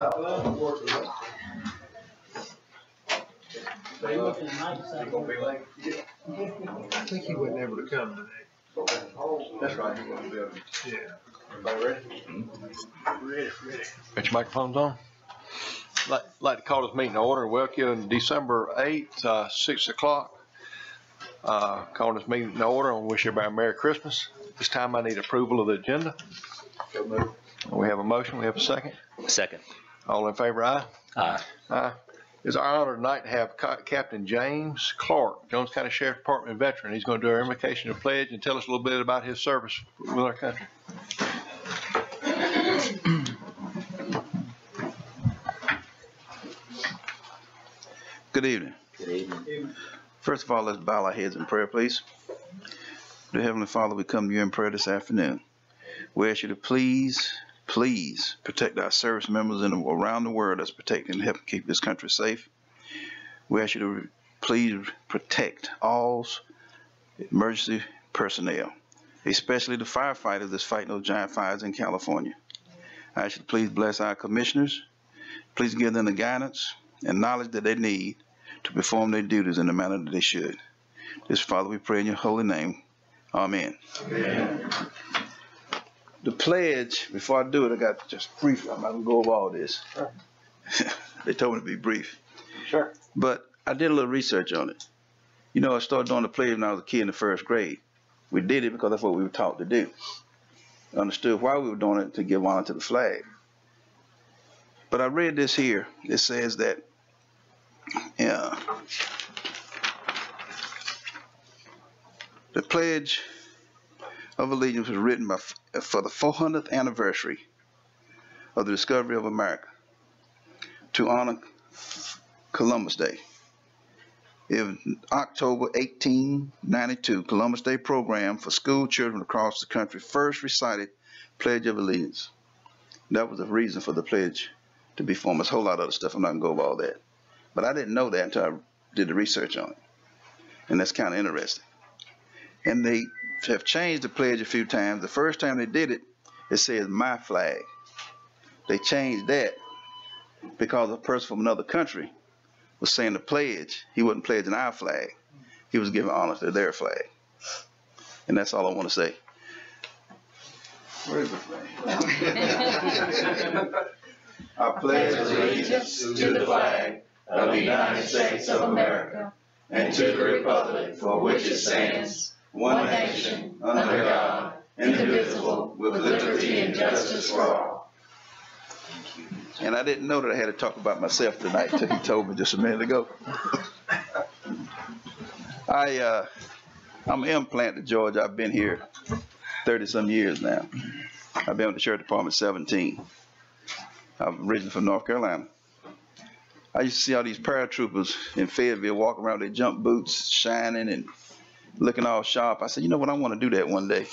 I think he wasn't able to come today. That's right. He won't be able to. Yeah. Everybody ready? Ready. Got your microphones on? Like to call this meeting to order. Welcome December 8th, 6 o'clock. Calling this meeting to order. I wish everybody a Merry Christmas. This time I need approval of the agenda. We have a motion. We have a second. Second. All in favor, aye? Aye. Aye. It's our honor tonight to have Captain James Clark, Jones County Sheriff Department veteran. He's going to do our invocation and pledge and tell us a little bit about his service with our country. Good evening. Good evening. First of all, let's bow our heads in prayer, please. Dear Heavenly Father, we come to you in prayer this afternoon. We ask you to please protect our service members around the world that's protecting and helping keep this country safe. We ask you to please protect all emergency personnel, especially the firefighters that's fighting those giant fires in California. I ask you to please bless our commissioners. Please give them the guidance and knowledge that they need to perform their duties in the manner that they should. This, Father, we pray in your holy name. Amen. Amen. The pledge, before I do it, I got just brief. I'm not going to go over all this. Sure. They told me to be brief. Sure. But I did a little research on it. You know, I started doing the pledge when I was a kid in the first grade. We did it because that's what we were taught to do. I understood why we were doing it, to give honor to the flag. But I read this here. It says that the Pledge of Allegiance was written for the 400th anniversary of the discovery of America to honor Columbus Day. In October 1892, Columbus Day program for school children across the country first recited Pledge of Allegiance. That was the reason for the pledge to be formed. There's a whole lot of other stuff. I'm not going to go over all that. But I didn't know that until I did the research on it. And that's kind of interesting. And they have changed the pledge a few times. The first time they did it, it says my flag. They changed that because a person from another country was saying the pledge. He wasn't pledging our flag. He was giving honor to their flag. And that's all I want to say. Where is the flag? I pledge allegiance to the flag of the United States of America and to the republic for which it stands, one nation, under God, indivisible, with liberty and justice for all. And I didn't know that I had to talk about myself tonight until he told me just a minute ago. I'm an implant to Georgia. I've been here 30-some years now. I've been with the Sheriff Department 17. I'm originally from North Carolina. I used to see all these paratroopers in Fayetteville walking around with their jump boots, shining and looking all sharp. I said, you know what, I want to do that one day.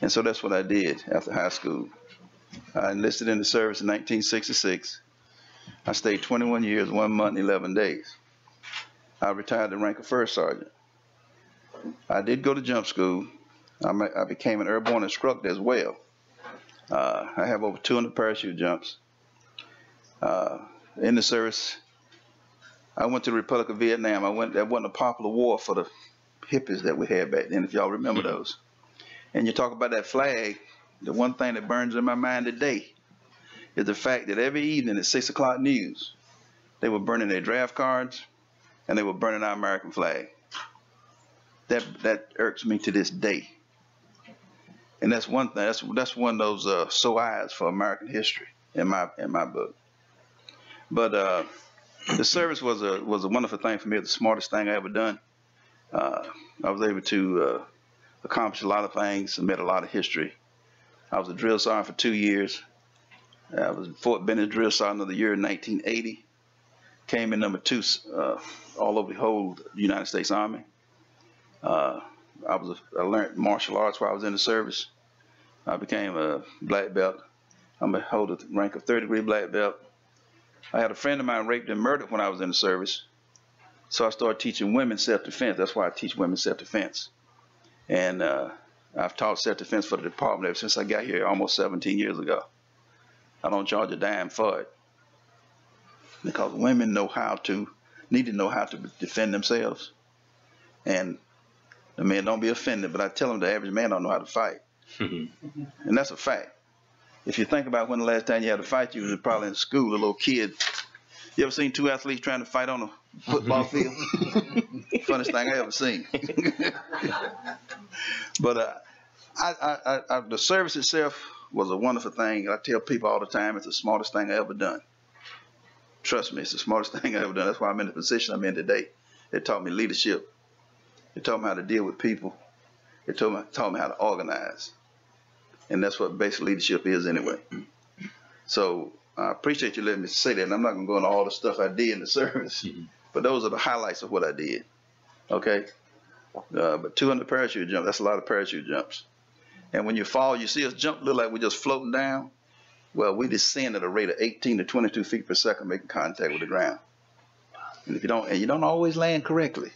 And so that's what I did after high school. I enlisted in the service in 1966. I stayed 21 years, 1 month, and 11 days. I retired the rank of first sergeant. I did go to jump school. I became an airborne instructor as well. I have over 200 parachute jumps. In the service, I went to the Republic of Vietnam. That wasn't a popular war for the hippies that we had back then, if y'all remember those. And you talk about that flag, the one thing that burns in my mind today is the fact that every evening at 6 o'clock news, they were burning their draft cards and they were burning our American flag. That irks me to this day. And that's one thing. That's one of those sore eyes for American history in my book. But the service was a wonderful thing for me. It was the smartest thing I ever done. I was able to accomplish a lot of things and met a lot of history. I was a drill sergeant for 2 years. I was Fort Benning drill sergeant of the year in 1980. Came in number 2 all over the whole United States Army. I learned martial arts while I was in the service. I became a black belt. I'm a holder the rank of 3rd-degree black belt. I had a friend of mine raped and murdered when I was in the service. So I started teaching women self-defense. That's why I teach women self-defense. And I've taught self-defense for the department ever since I got here almost 17 years ago. I don't charge a dime for it. because women need to know how to defend themselves. And the men don't be offended, but I tell them the average man don't know how to fight. And that's a fact. If you think about when the last time you had a fight, you was probably in school, a little kid. You ever seen two athletes trying to fight on a football field? Funnest thing I ever seen. But the service itself was a wonderful thing. I tell people all the time, it's the smartest thing I ever done. Trust me, it's the smartest thing I ever done. That's why I'm in the position I'm in today. It taught me leadership. It taught me how to deal with people. It taught me how to organize. And that's what basic leadership is anyway. So I appreciate you letting me say that. And I'm not going to go into all the stuff I did in the service, but those are the highlights of what I did. Okay? But 200 parachute jumps, that's a lot of parachute jumps. And when you fall, you see us jump, look like we're just floating down. Well, we descend at a rate of 18 to 22 feet per second, making contact with the ground. And if you don't always land correctly.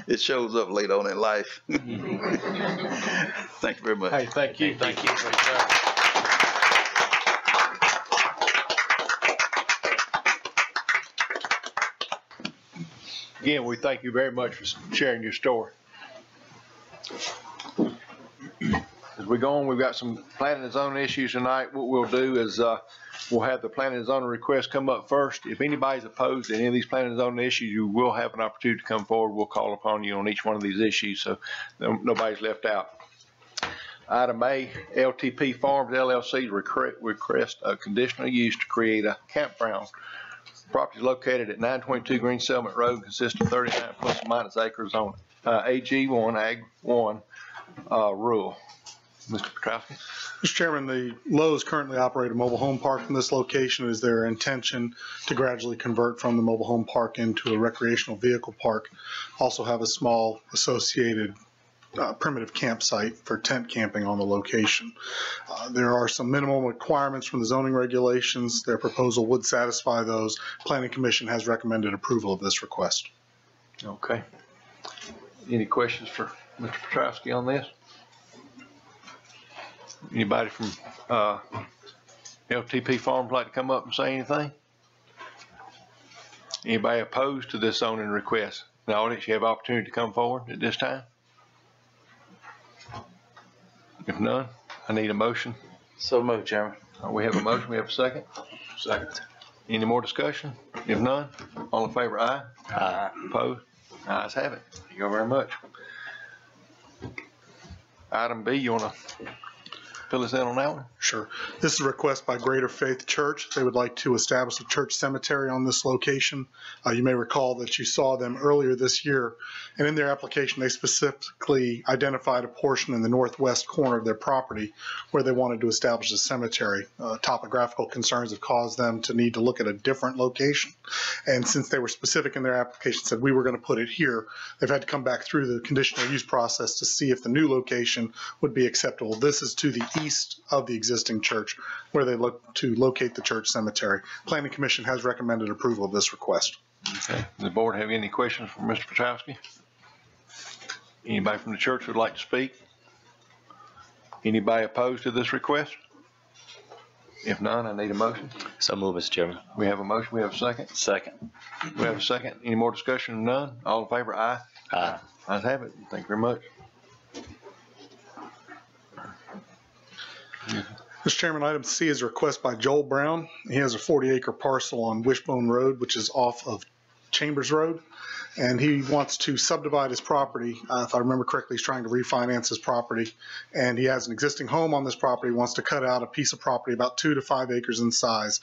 It shows up later on in life. Thank you very much. Hey, thank you. Thank you. Again, we thank you very much for sharing your story. As we go on, we've got some planning and zoning issues tonight. What we'll do is we'll have the planning and zoning request come up first. If anybody's opposed to any of these planning and zoning issues, you will have an opportunity to come forward. We'll call upon you on each one of these issues, so nobody's left out. Item A, LTP Farms LLC request a conditional use to create a campground. Property is located at 922 Green Settlement Road, consists of 39 plus or minus acres on AG1, Ag1 rural. Mr. Petrowski. Mr. Chairman, the Lowe's currently operate a mobile home park from this location. It is their intention to gradually convert from the mobile home park into a recreational vehicle park. Also have a small associated primitive campsite for tent camping on the location. There are some minimum requirements from the zoning regulations. Their proposal would satisfy those. Planning Commission has recommended approval of this request. Okay. Any questions for Mr. Petrowski on this? Anybody from LTP Farms like to come up and say anything? Anybody opposed to this zoning request? In the audience, you have opportunity to come forward at this time. If none, I need a motion. So moved, Chairman. We have a motion. We have a second. Second. Any more discussion? If none, all in favor, aye. Aye. Opposed? Ayes have it. Thank you very much. Item B, you want to fill us in on that one? Sure. This is a request by Greater Faith Church. They would like to establish a church cemetery on this location. You may recall that you saw them earlier this year, and in their application, they specifically identified a portion in the northwest corner of their property where they wanted to establish a cemetery. Topographical concerns have caused them to need to look at a different location. And since they were specific in their application, said we were going to put it here, they've had to come back through the conditional use process to see if the new location would be acceptable. This is to the east of the existing church where they look to locate the church cemetery. Planning Commission has recommended approval of this request. Okay. Does the board have any questions for Mr. Petrowski? Anybody from the church would like to speak? Anybody opposed to this request? If none, I need a motion. So moved, Mr. Chairman. We have a motion. We have a second. Second. We have a second. Any more discussion? None. All in favor? Aye. Aye. Ayes have it. Thank you very much. Mr. Chairman, item C is a request by Joel Brown. He has a 40-acre parcel on Wishbone Road, which is off of Chambers Road, and he wants to subdivide his property. If I remember correctly, he's trying to refinance his property, and he has an existing home on this property. He wants to cut out a piece of property about 2 to 5 acres in size.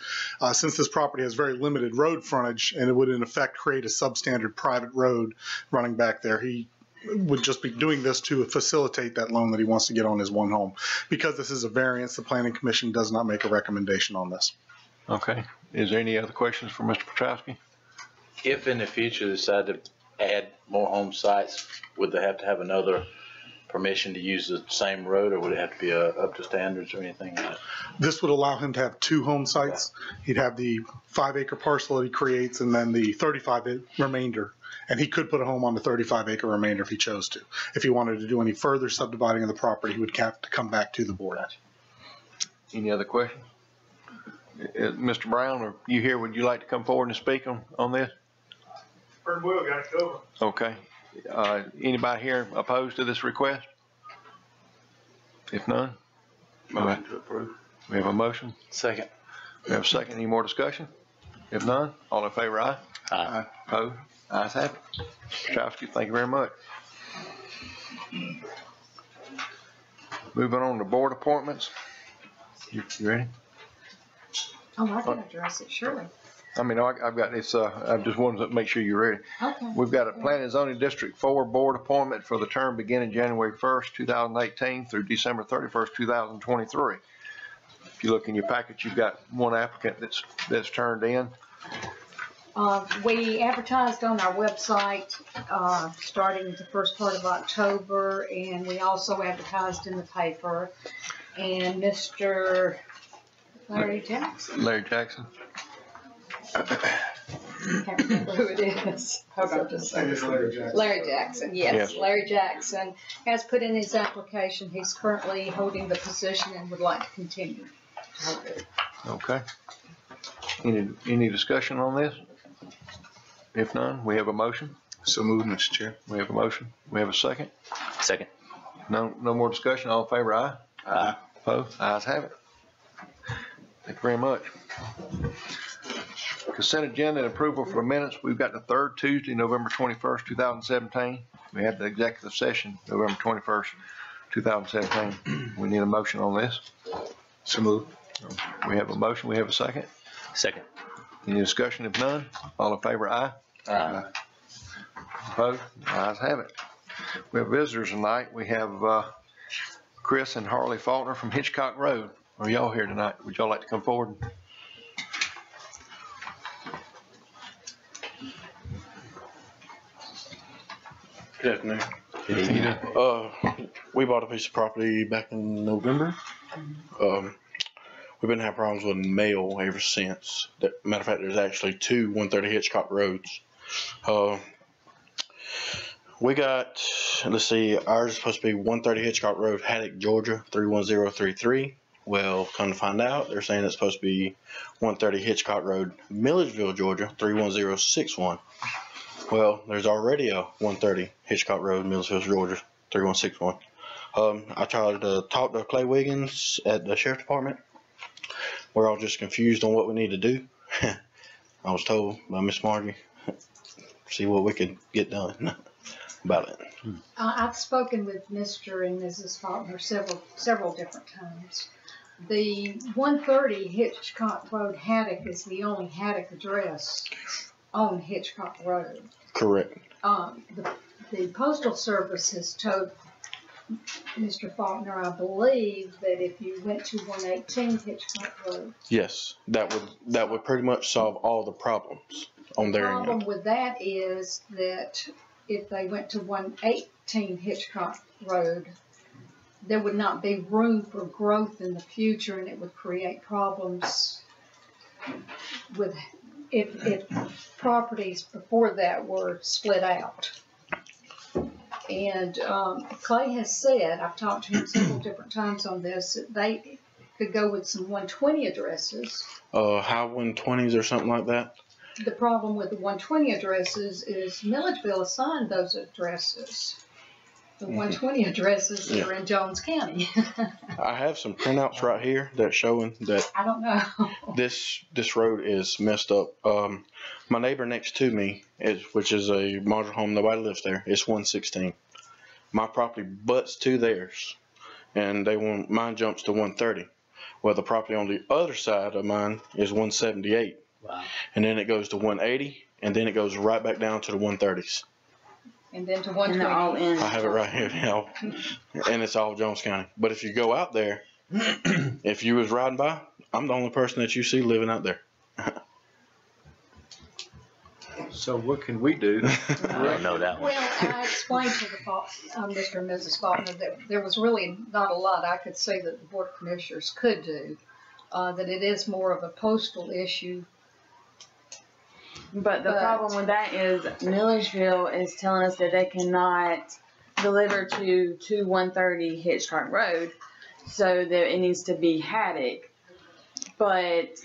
Since this property has very limited road frontage, and it would in effect create a substandard private road running back there, he would just be doing this to facilitate that loan that he wants to get on his one home. Because this is a variance, the Planning Commission does not make a recommendation on this. Okay. Is there any other questions for Mr. Petrowski? If in the future they decide to add more home sites, would they have to have another permission to use the same road, or would it have to be up to standards or anything like that? This would allow him to have 2 home sites. He'd have the 5-acre parcel that he creates and then the 35 remainder. And he could put a home on the 35-acre remainder if he chose to. If he wanted to do any further subdividing of the property, he would have to come back to the board. Any other questions? Mr. Brown, are you here? Would you like to come forward and speak on this? Pretty well got it covered. Okay. Anybody here opposed to this request? If none, Motion to approve. we have a motion. Second. We have a second. Any more discussion? If none, all in favor, aye. Aye. Opposed? Ayes have it. Mr. Chowski, thank you very much. Moving on to board appointments. You ready? Oh, I can address it, surely. I mean, I've got this, I just wanted to make sure you're ready. Okay. We've got a Planning and Zoning District 4 board appointment for the term beginning January 1st, 2018 through December 31st, 2023. If you look in your packet, you've got one applicant that's turned in. We advertised on our website, starting the first part of October, and we also advertised in the paper. And Mr. Larry Jackson, Larry Jackson. I can't remember who it is. Hold on just a second. Larry Jackson, yes. Yes. Larry Jackson has put in his application. He's currently holding the position and would like to continue to hold it. Okay. Any discussion on this? If none, we have a motion. So moved, Mr. Chair. We have a motion. We have a second. Second. No more discussion. All in favor, aye. Aye. Opposed? Ayes have it. Thank you very much. Consent agenda and approval for the minutes. We've got the third Tuesday, November 21st, 2017. We had the executive session, November 21st, 2017. We need a motion on this. So moved. We have a motion. We have a second. Second. Any discussion? If none, all in favor, aye. Aye. Opposed? Ayes have it. We have visitors tonight. We have Chris and Harley Faulkner from Hitchcock Road. Are y'all here tonight? Would y'all like to come forward? Good afternoon. Either. We bought a piece of property back in November. We've been having problems with mail ever since. Matter of fact, there's actually two 130 Hitchcock Roads. We got, let's see, ours is supposed to be 130 Hitchcock Road, Haddock, Georgia, 31033. Well, come to find out, they're saying it's supposed to be 130 Hitchcock Road, Milledgeville, Georgia, 31061. Well, there's already a 130 Hitchcock Road, Milledgeville, Georgia, 3161. I tried to talk to Clay Wiggins at the Sheriff's Department. We're all just confused on what we need to do. I was told by Miss Margie, see what we could get done about it. I've spoken with Mr. and Mrs. Faulkner several different times. The 130 Hitchcock Road Haddock is the only Haddock address on Hitchcock Road. Correct. The Postal Service has told Mr. Faulkner, I believe, that if you went to 118 Hitchcock Road. Yes, that would pretty much solve all the problems on The their problem end. with that is that if they went to 118 Hitchcock Road, there would not be room for growth in the future, and it would create problems with if properties before that were split out. And Clay has said, I've talked to him several different times on this, that they could go with some 120 addresses. High 120s or something like that. The problem with the 120 addresses is Milledgeville assigned those addresses. The 120 addresses are in Jones County. I have some printouts right here that's showing that I don't know. this road is messed up. My neighbor next to me, which is a modern home, nobody lives there, it's 116. My property butts to theirs, and mine jumps to 130. Well, the property on the other side of mine is 178. Wow. And then it goes to 180, and then it goes right back down to the 130s. And then to And they're all 120. in. I have it right here now, and it's all Jones County. But if you go out there, if you was riding by, I'm the only person that you see living out there. So what can we do? I don't know that one. Well, I explained to the Mr. and Mrs. Faulkner that there was really not a lot I could say that the Board of Commissioners could do, that it is more of a postal issue. But the But- problem with that is Milledgeville is telling us that they cannot deliver to 130 Hitchcock Road, so that it needs to be Haddock. But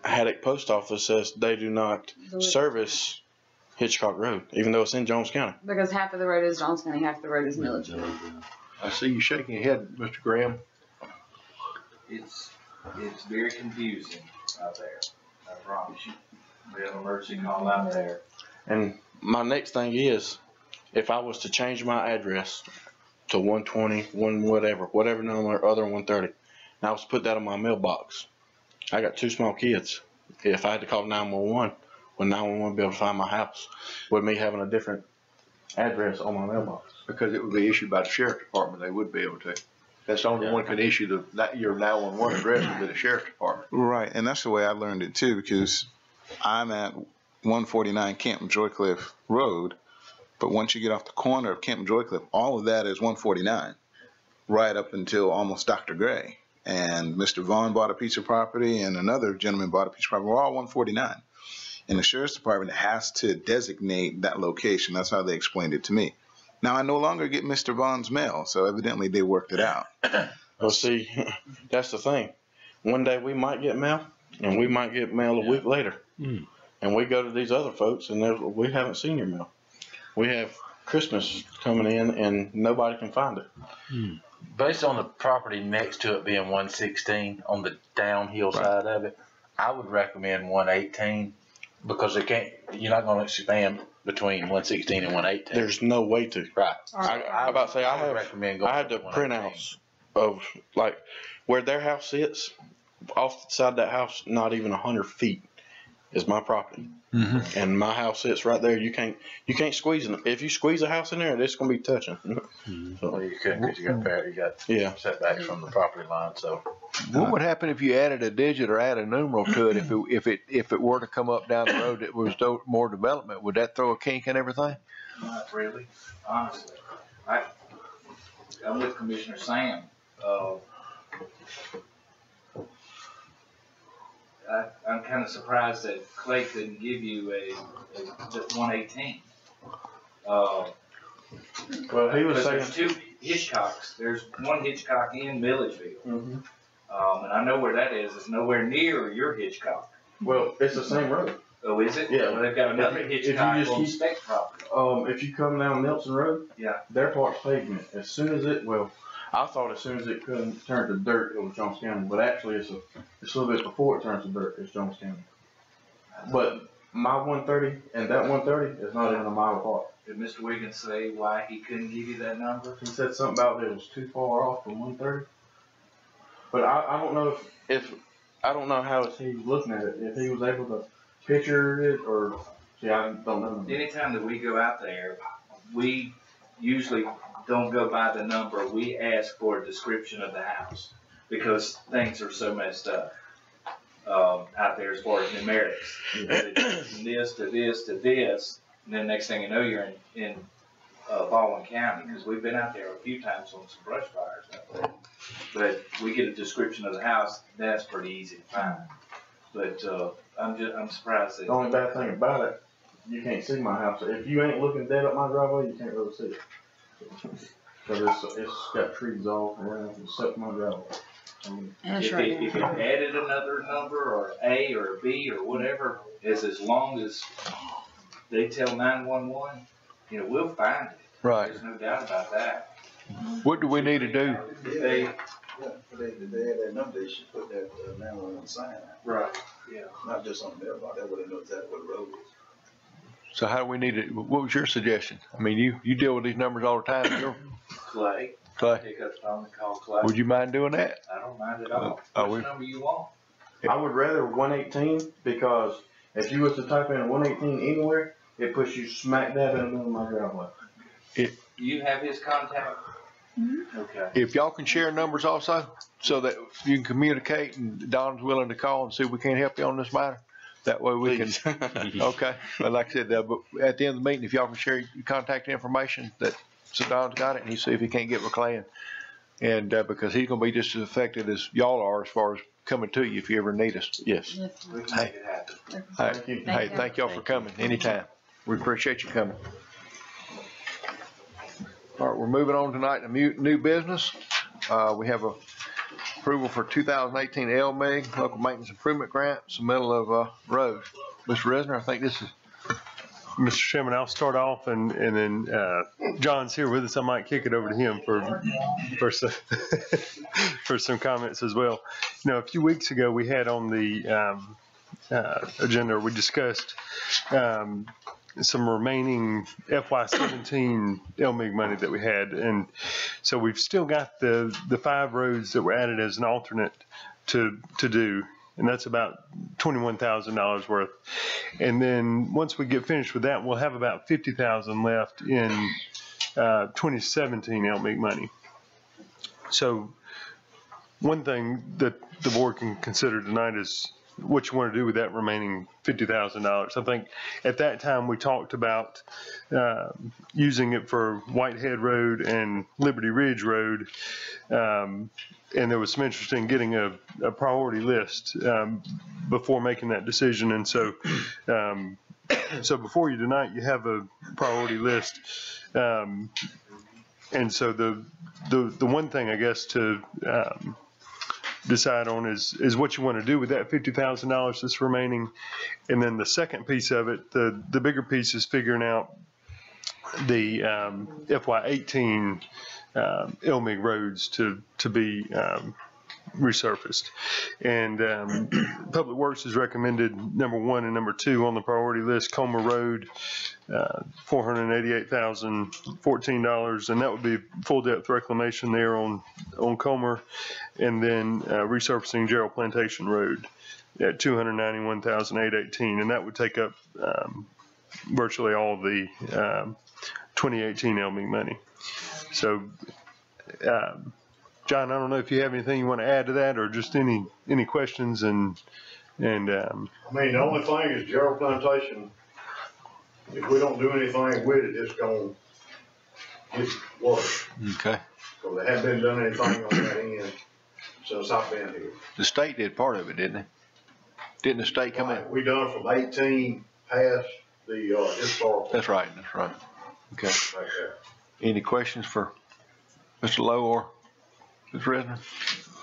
Haddock Post Office says they do not service Hitchcock Road, even though it's in Jones County. because half of the road is Jones County, half of the road is Milledgeville. I see you shaking your head, Mr. Graham. It's very confusing out there, I promise you. We have an emergency call out there. And my next thing is, if I was to change my address to 120, whatever number other than 130, and I was to put that on my mailbox, I got 2 small kids. If I had to call 911, would 911 be able to find my house? With me having a different address on my mailbox? Because it would be issued by the sheriff's department, they would be able to. That's the only one can issue your 911 address would be the sheriff's department. Right, and that's the way I learned it too, because I'm at 149 Campton Joycliffe Road, but once you get off the corner of Campton Joycliffe, all of that is 149, right up until almost Dr. Gray. And Mr. Vaughn bought a piece of property, and another gentleman bought a piece of property. We're all 149. And the sheriff's department has to designate that location. That's how they explained it to me. Now, I no longer get Mr. Vaughn's mail, so evidently they worked it out. Well, see, that's the thing. One day we might get mail, and we might get mail a week later. And we go to these other folks, and we haven't seen your mail. We have Christmas coming in, and nobody can find it. Based on the property next to it being 116 on the downhill side of it, I would recommend 118 because you're not going to expand between 116 and 118. There's no way to. Right. I about to say I had the 118. printouts of like where their house sits. Off the side of that house, not even 100 feet is my property, and my house sits right there. You can't squeeze it. If you squeeze a house in there, it's gonna be touching. So, Well, you couldn't because you got setbacks from the property line. So What would happen if you added a digit or added a numeral to it? If it were to come up down the road, it was more development. Would that throw a kink in everything? Not really, honestly. I'm with Commissioner Sam. I'm kind of surprised that Clay couldn't give you a 118. well, he was Because saying. there's 2 Hitchcocks. There's one Hitchcock in Milledgeville. And I know where that is. It's nowhere near your Hitchcock. Well, it's the same road. Oh, is it? Yeah. Well, they've got another If you Hitchcock just on keep- Speck property. If you come down Nelson Road, Yeah. their part's pavement. As soon as I thought as soon as it couldn't turn to dirt, it was Jones County. But actually, it's a little bit before it turns to dirt. It's Jones County. But my 130 and that 130 is not even a mile apart. Did Mr. Wiggins say why he couldn't give you that number? He said something about it was too far off from 130. But I don't know if I don't know how he was looking at it. If he was able to picture it or see, I don't know. Anytime that we go out there, we usually don't go by the number. We ask for a description of the house because things are so messed up out there as far as numerics. From this to this to this, and then next thing you know, you're in Baldwin County because we've been out there a few times on some brush fires out there. But we get a description of the house. That's pretty easy to find. But I'm surprised that The only bad thing about it, you can't see my house. If you ain't looking dead up my driveway, you can't really see it. Because it's got trees all around except my driveway. if it added another number or A or B or whatever, as long as they tell 911, we'll find it. Right. There's no doubt about that. What do we need to do? If they, If they had that number, they should put that 911 sign out, right, yeah. not just on the mailbox. That would have known exactly what the road is. So how do we need it? What was your suggestion? I mean, you deal with these numbers all the time. Clay, Clay, pick up the phone and call Clay. would you mind doing that? I don't mind at all. Oh, Which number you want? I would rather 118 because if you was to type in 118 anywhere, it puts you smack dab in the middle of my driveway. You have his contact? Okay. If y'all can share numbers also, so that you can communicate and Don's willing to call and see if we can't help you on this matter. That way we can, okay. But like I said, but at the end of the meeting, if y'all can share your contact information so Don's got it and he see if he can't get with Clay and because he's gonna be just as affected as y'all are as far as coming to you if you ever need us. Yes. We can make it happen. Thank you. Hey, thank y'all for coming anytime. We appreciate you coming. All right, we're moving on tonight to new business. We have a approval for 2018 LMIG, Local Maintenance Improvement Grant, submittal of road. Mr. Resner, I think this is, Mr. Chairman, I'll start off and then John's here with us. I might kick it over to him for some, for some comments as well. You know, a few weeks ago we had on the agenda, we discussed some remaining FY17 LMIG money that we had. And so we've still got the 5 roads that were added as an alternate to do. And that's about $21,000 worth. And then once we get finished with that, we'll have about $50,000 left in 2017 LMIG money. So one thing that the board can consider tonight is what you want to do with that remaining $50,000. I think at that time we talked about using it for Whitehead Road and Liberty Ridge Road. And there was some interest in getting a priority list before making that decision. And so, so before you tonight, you have a priority list. And so the one thing I guess to decide on is what you want to do with that $50,000 that's remaining. And then the second piece of it, the bigger piece is figuring out the FY18 LMIG roads to be resurfaced. And Public Works has recommended number 1 and number 2 on the priority list, Comer Road, $488,014, and that would be full depth reclamation there on Comer, and then resurfacing Gerald Plantation Road at $291,818, and that would take up virtually all of the 2018 LMIG money. So, John, I don't know if you have anything you want to add to that, or just any questions. I mean, the only thing is Gerald Plantation. If we don't do anything with it, it's gonna get worse. okay. Because they haven't been doing anything on that end since I've been here. The state did part of it, didn't they? Didn't the state come in? We done from 18 past the historical. That's right. Okay. Right there. Any questions for Mr. Lowe or Mr. Resner?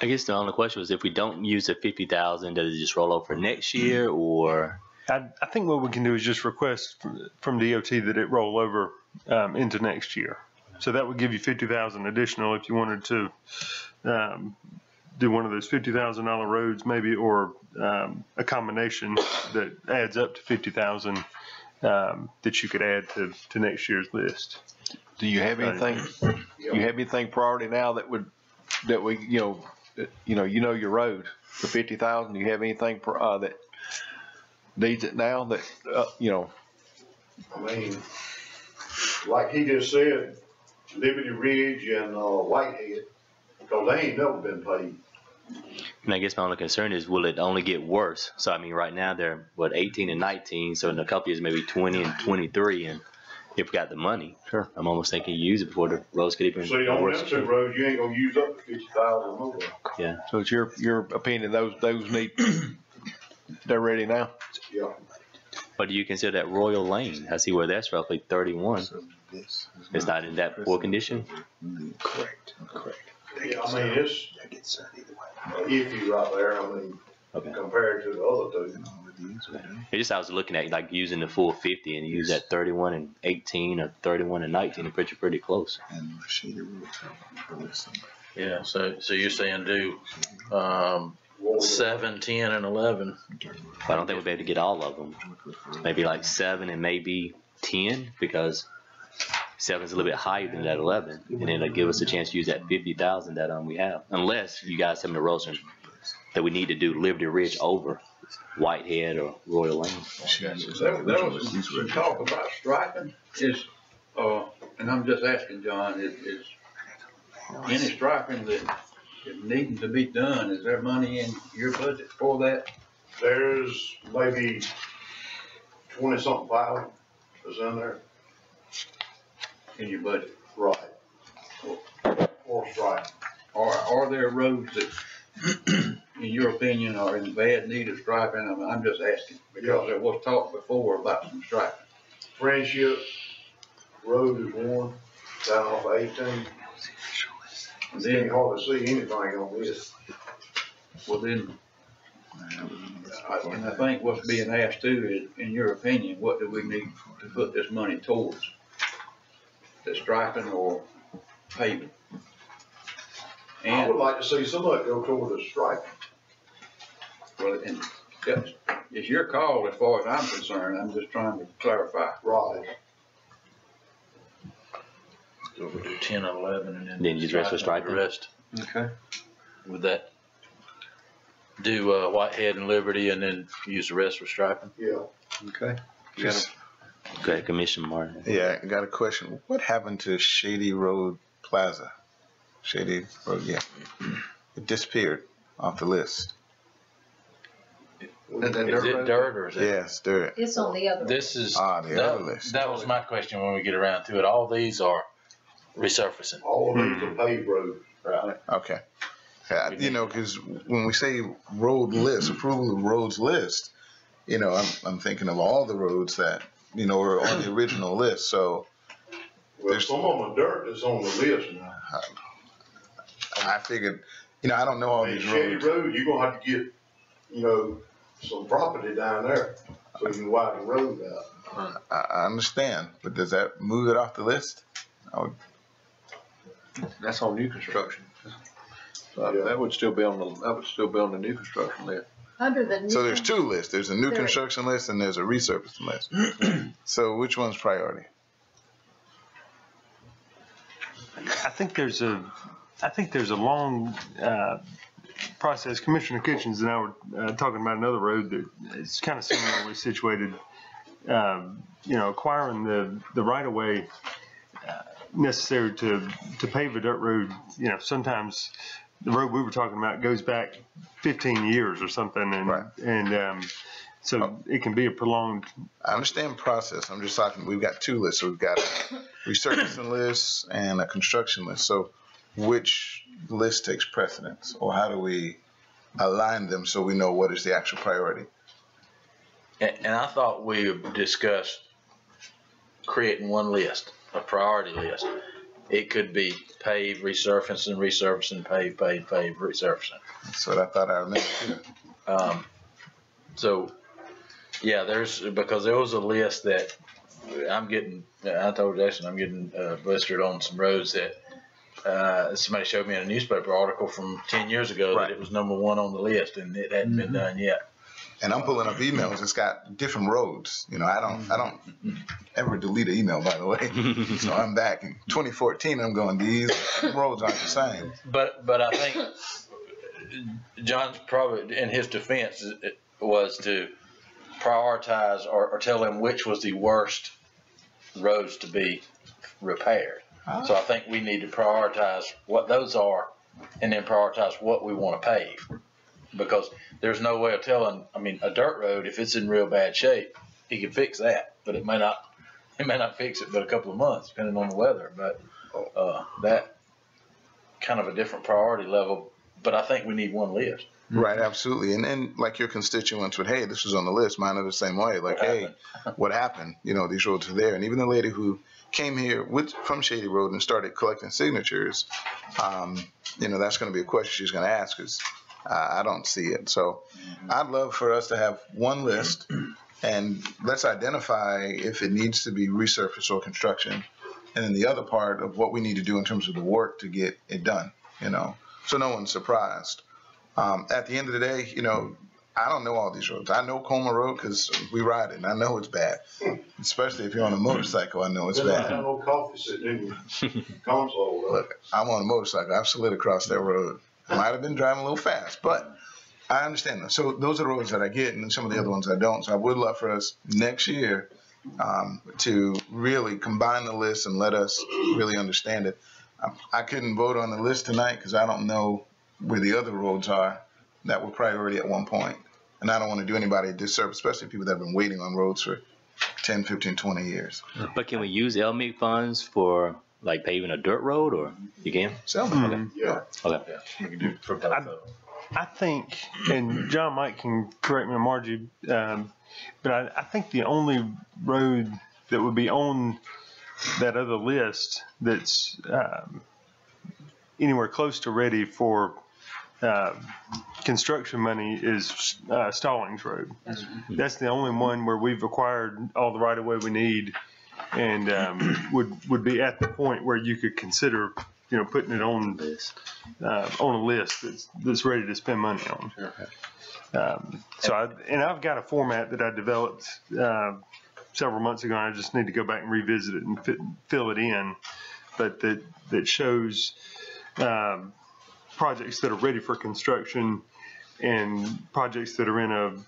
I guess the only question was, if we don't use the 50,000, does it just roll over next year, or? I think what we can do is just request from DOT that it roll over into next year. So that would give you 50,000 additional if you wanted to do one of those $50,000 roads maybe, or a combination that adds up to 50,000 that you could add to next year's list. Do you have anything? You have anything priority now that we your road for 50,000? Do you have anything that needs it now that I mean, like he just said, Liberty Ridge and Whitehead, because they ain't never been paid. And I guess my only concern is, will it only get worse? So I mean, right now they're 18 and 19, so in a couple years maybe 20 and 23, and if we got the money, sure, I'm almost thinking you use it before the roads get even worse. See, on them 2 roads, you ain't gonna use up the 50,000 more. Yeah. So it's your opinion those need they're ready now? Yeah. But do you consider that Royal Lane? I see where that's roughly 31. It's not in that poor condition. Correct. Yeah, I mean, it's iffy right there. I mean, compared to the other 2. It just, I was looking at like using the full 50 and use that 31 and 18 or 31 and 19 and pretty close. Yeah, so you're saying do 7, 10, and 11. I don't think we'll be able to get all of them. Maybe like 7 and maybe 10, because 7 is a little bit higher than that 11, and it'll give us a chance to use that 50,000 that we have. Unless you guys have in the roster that we need to do Liberty Ridge over Whitehead or Royal Lane. There was some talk about striping. And I'm just asking John, is any striping that is needing to be done? Is there money in your budget for that? There's maybe 20-something thousand is in there. In your budget? Right. For striping. Are there roads that, in your opinion, are in bad need of striping? I'm just asking, because there was talk before about some striping. Friendship Road is one, down off 18. And then you hardly see anything on this. Well, then, and I think what's being asked too is, in your opinion, what do we need to put this money towards? The striping or paving? I would like to see some of it go toward the striping. Well, and it's your call as far as I'm concerned. I'm just trying to clarify. Right. So we'll do 10 and 11 and Then use the rest for striping? The rest. Okay. With that, do Whitehead and Liberty and then use the rest for striping? Yeah. Okay. Go ahead, Commissioner Martin. Yeah, I got a question. What happened to Shady Road Plaza? Shady Road, yeah. It disappeared off the list. Is it dirt or is it? Yes, dirt. It's on the other. This is, the other list. that was my question when we get around to it. All these are resurfacing. All of these are paved roads. Right. Okay. Yeah, you know, because when we say road list, approval of roads list, you know, I'm thinking of all the roads that, you know, are on the original list. So Well, some of them are dirt that's on the list now. I figured, you know, I don't know all these Shady roads. Road, you're gonna have to get, you know, some property down there so you can widen the road out. I understand, but does that move it off the list? That's on new construction. So that would still be on the new construction list. Under the new. So there's two lists. There's a new There- construction list and there's a resurfacing list. So which one's priority? I think there's a long process. Commissioner Kitchens and I were talking about another road that is kind of similarly situated. Acquiring the right of way necessary to pave a dirt road. You know, sometimes the road we were talking about goes back 15 years or something, and so it can be a prolonged. I understand process. I'm just talking, we've got two lists. So we've got a resurfacing list and a construction list. So which list takes precedence, or how do we align them so we know what is the actual priority? And I thought we discussed creating one list, a priority list. It could be pave, resurfacing, pave, resurfacing. That's what I thought I remembered too. So, yeah, because there was a list that I told Jason I'm getting blistered on some roads that somebody showed me in a newspaper article from 10 years ago that it was #1 on the list and it hadn't been done yet. And I'm pulling up emails. It's got different roads. You know, I don't ever delete an email, by the way. So I'm back in 2014. I'm going, these roads aren't the same. But I think John's probably, in his defense, was to prioritize or tell him which was the worst roads to be repaired. So I think we need to prioritize what those are and then prioritize what we want to pave. Because there's no way of telling, a dirt road, if it's in real bad shape, he can fix that, but it may not fix it but a couple of months, depending on the weather. But that kind of a different priority level, but I think we need one list. Right, absolutely. And like your constituents would, hey, this was on the list. Mine are the same way. Like, hey, what happened? You know, these roads are there. And even the lady who came here from Shady Road and started collecting signatures, that's going to be a question she's going to ask, because I don't see it. So I'd love for us to have one list, and let's identify if it needs to be resurfaced or construction, and then the other part of what we need to do in terms of the work to get it done, so no one's surprised. At the end of the day, I don't know all these roads. I know Coleman Road because we ride it, and I know it's bad, especially if you're on a motorcycle. I know it's bad. I no coffee sitting in your console. Look, I'm on a motorcycle. I've slid across that road. Might have been driving a little fast, but I understand that. So those are the roads that I get, and some of the other ones I don't. So I would love for us next year to really combine the list and let us really understand it. I couldn't vote on the list tonight because I don't know where the other roads are that were priority at one point. And I don't want to do anybody a disservice, especially people that have been waiting on roads for 10, 15, 20 years. But can we use LMIG funds for like paving a dirt road, or you can? Okay. Yeah. Okay. You can do it for I think, and John Mike can correct me, Margie, but I think the only road that would be on that other list that's anywhere close to ready for construction money is Stallings Road. That's the only one where we've acquired all the right of way we need, and would be at the point where you could consider, putting it on a list that's ready to spend money on. I've got a format that I developed several months ago. And I just need to go back and revisit it and fill it in, but that shows projects that are ready for construction and projects that are in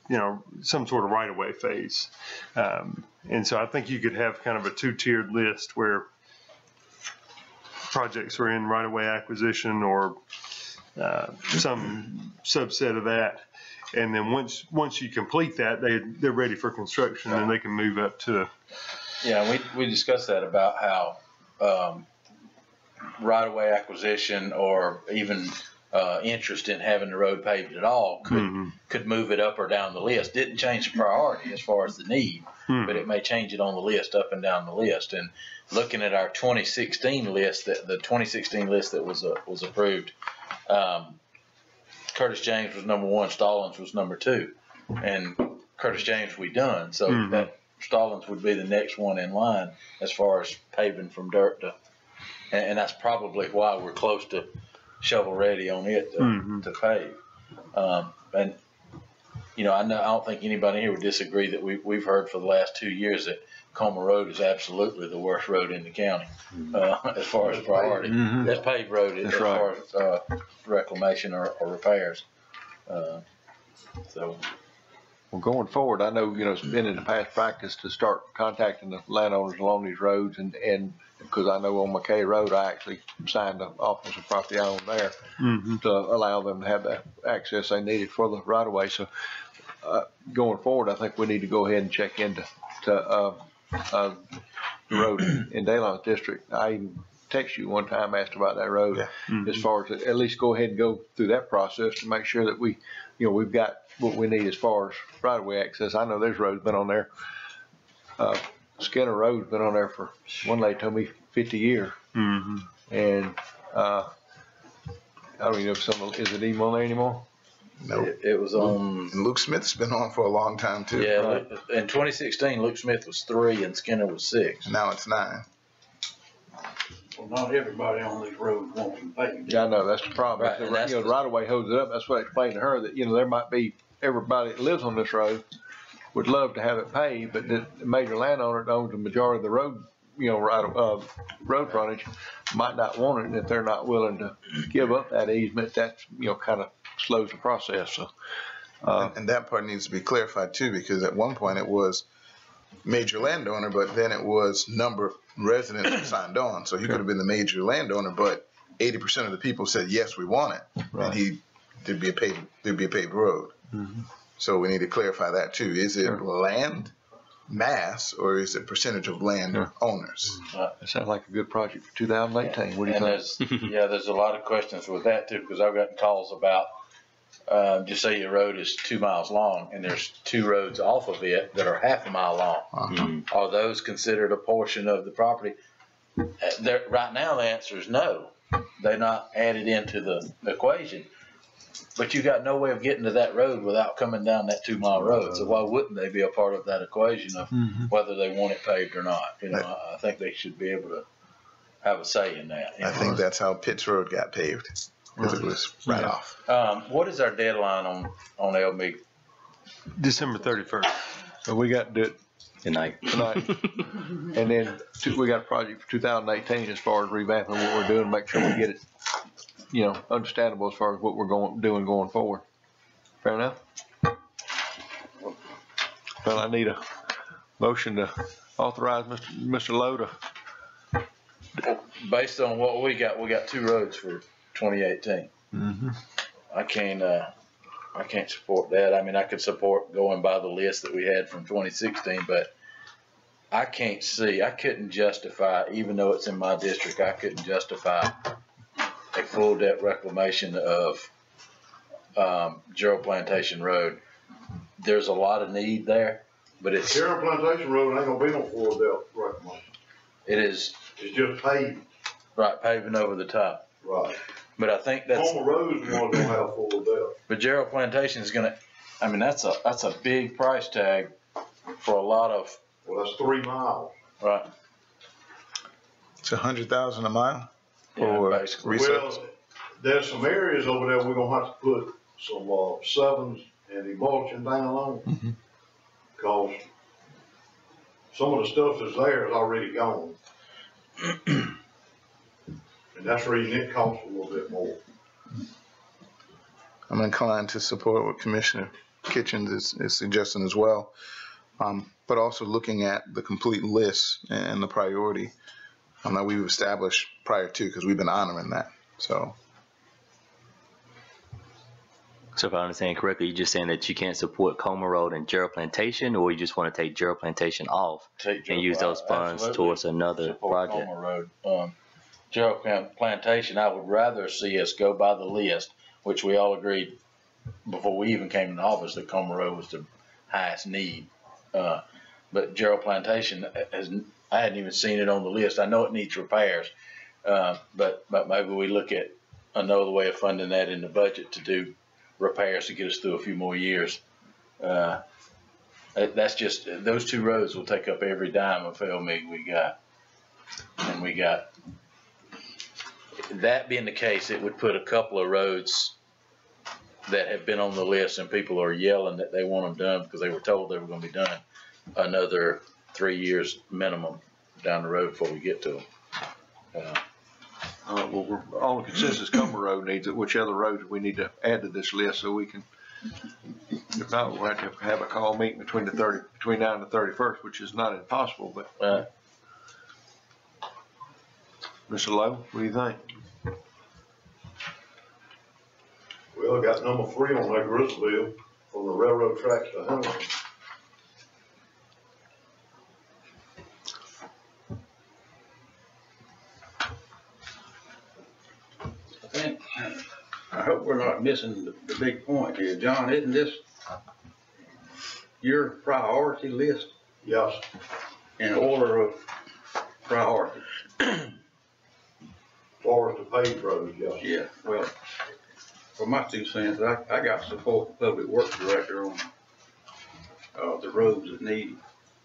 some sort of right-of-way phase. And so I think you could have kind of a two-tiered list where projects are in right-of-way acquisition or some subset of that. And then once you complete that, they're ready for construction and they can move up to. Yeah, we discussed that about how right-of-way acquisition or even interest in having the road paved at all could move it up or down the list. Didn't change the priority as far as the need, but it may change it on the list up and down the list. And looking at our 2016 list, the 2016 list that was approved, Curtis James was number 1, Stallings was number 2, and Curtis James we done. So that Stallings would be the next one in line as far as paving from dirt to, and that's probably why we're close to shovel ready on it to pave. And I don't think anybody here would disagree that we've heard for the last 2 years that Comer Road is absolutely the worst road in the county as far as priority. That's paved road as far as reclamation or repairs. So. Well, going forward, I know, it's been in the past practice to start contacting the landowners along these roads, and because I know on McKay Road, I actually signed an office of property on there to allow them to have the access they needed for the right of way. So going forward, I think we need to go ahead and check into the road in Daylight District. I even texted you one time, asked about that road, as far as at least go ahead and go through that process to make sure that we've got what we need as far as right of way access. I know there's roads been on there. Skinner Road's been on there for, one lady told me, 50 years. And I don't even know if is it even on there anymore? No, it was on. And Luke Smith's been on for a long time too. Yeah, right? In 2016, Luke Smith was 3 and Skinner was 6. Now it's 9. Well, not everybody on these roads wants them paved. Yeah, I know, that's the problem. Right, The right of way holds it up. That's what I explained to her, that, there might be everybody that lives on this road would love to have it paved, but the major landowner that owns the majority of the road, road frontage might not want it. And if they're not willing to give up that easement, that's, kind of slows the process. So, and that part needs to be clarified too, because at one point it was major landowner, but then it was number of residents who signed on. So he could have been the major landowner, but 80% of the people said, yes, we want it. Right. And there'd be a paved road. So we need to clarify that too. Is it land mass or is it percentage of land owners? That sounds like a good project for 2018. What do you think? There's a lot of questions with that too, because I've gotten calls about, just say your road is 2 miles long and there's 2 roads off of it that are half a mile long. Are those considered a portion of the property? Right now the answer is no. They're not added into the equation. But you got no way of getting to that road without coming down that 2 mile road. So why wouldn't they be a part of that equation of whether they want it paved or not? I think they should be able to have a say in that. I think that's how Pitts Road got paved, because it was right off. What is our deadline on LMIG? December 31st. So we got to do it tonight. And then we got a project for 2018 as far as revamping what we're doing, make sure we get it understandable as far as what we're doing going forward. Fair enough? Well, I need a motion to authorize Mr. Lowe to. Based on what we got 2 roads for 2018. I can't support that. I mean, I could support going by the list that we had from 2016, but I couldn't justify, even though it's in my district, I couldn't justify a full depth reclamation of Gerald Plantation Road. There's a lot of need there, but it's Gerald Plantation Road ain't gonna be no full depth reclamation. It is. It's just paved. Right, paving over the top. Right. But I think that's, Homer Road's the one gonna have full depth. but Gerald Plantation is gonna, I mean, that's a big price tag for a lot of, Well, that's 3 miles. right? It's 100,000 a mile Yeah, for basically. resurface. Well, there's some areas over there we're gonna have to put some, sevens and emulsion down on. Cause some of the stuff that's there is already gone. And that's the reason it costs a little bit more. I'm inclined to support what Commissioner Kitchens is suggesting as well. But also looking at the complete list and the priority that we've established prior to, because we've been honoring that. So if I understand correctly, you're just saying that you can't support Comer Road and Gerald Plantation, or you just want to take Gerald Plantation off and use those funds towards another Support project? Comer Road. Gerald Plantation, I would rather see us go by the list, which we all agreed before we even came into office that Comer Road was the highest need. But Gerald Plantation I hadn't even seen it on the list. I know it needs repairs, but maybe we look at another way of funding that in the budget to do repairs to get us through a few more years. That's just, those 2 roads will take up every dime of LMIG we got. And we got, that being the case, it would put a couple of roads that have been on the list and people are yelling that they want them done because they were told they were going to be done another 3 years minimum down the road before we get to them. Well, we're on consensus, Comer Road needs it. Which other roads we need to add to this list so we can, if not, we'll have to have a call meeting between now and the 31st, which is not impossible, but. Mr. Lowe, what do you think? Well, I got number 3 on that Grizzleville from the railroad tracks to Hamilton. I hope we're not missing the big point here. John, isn't this your priority list? Yes. In order of priority? As far as the paved roads, yes. Yeah, well, for my 2 cents, I got to support the public works director on the roads that need,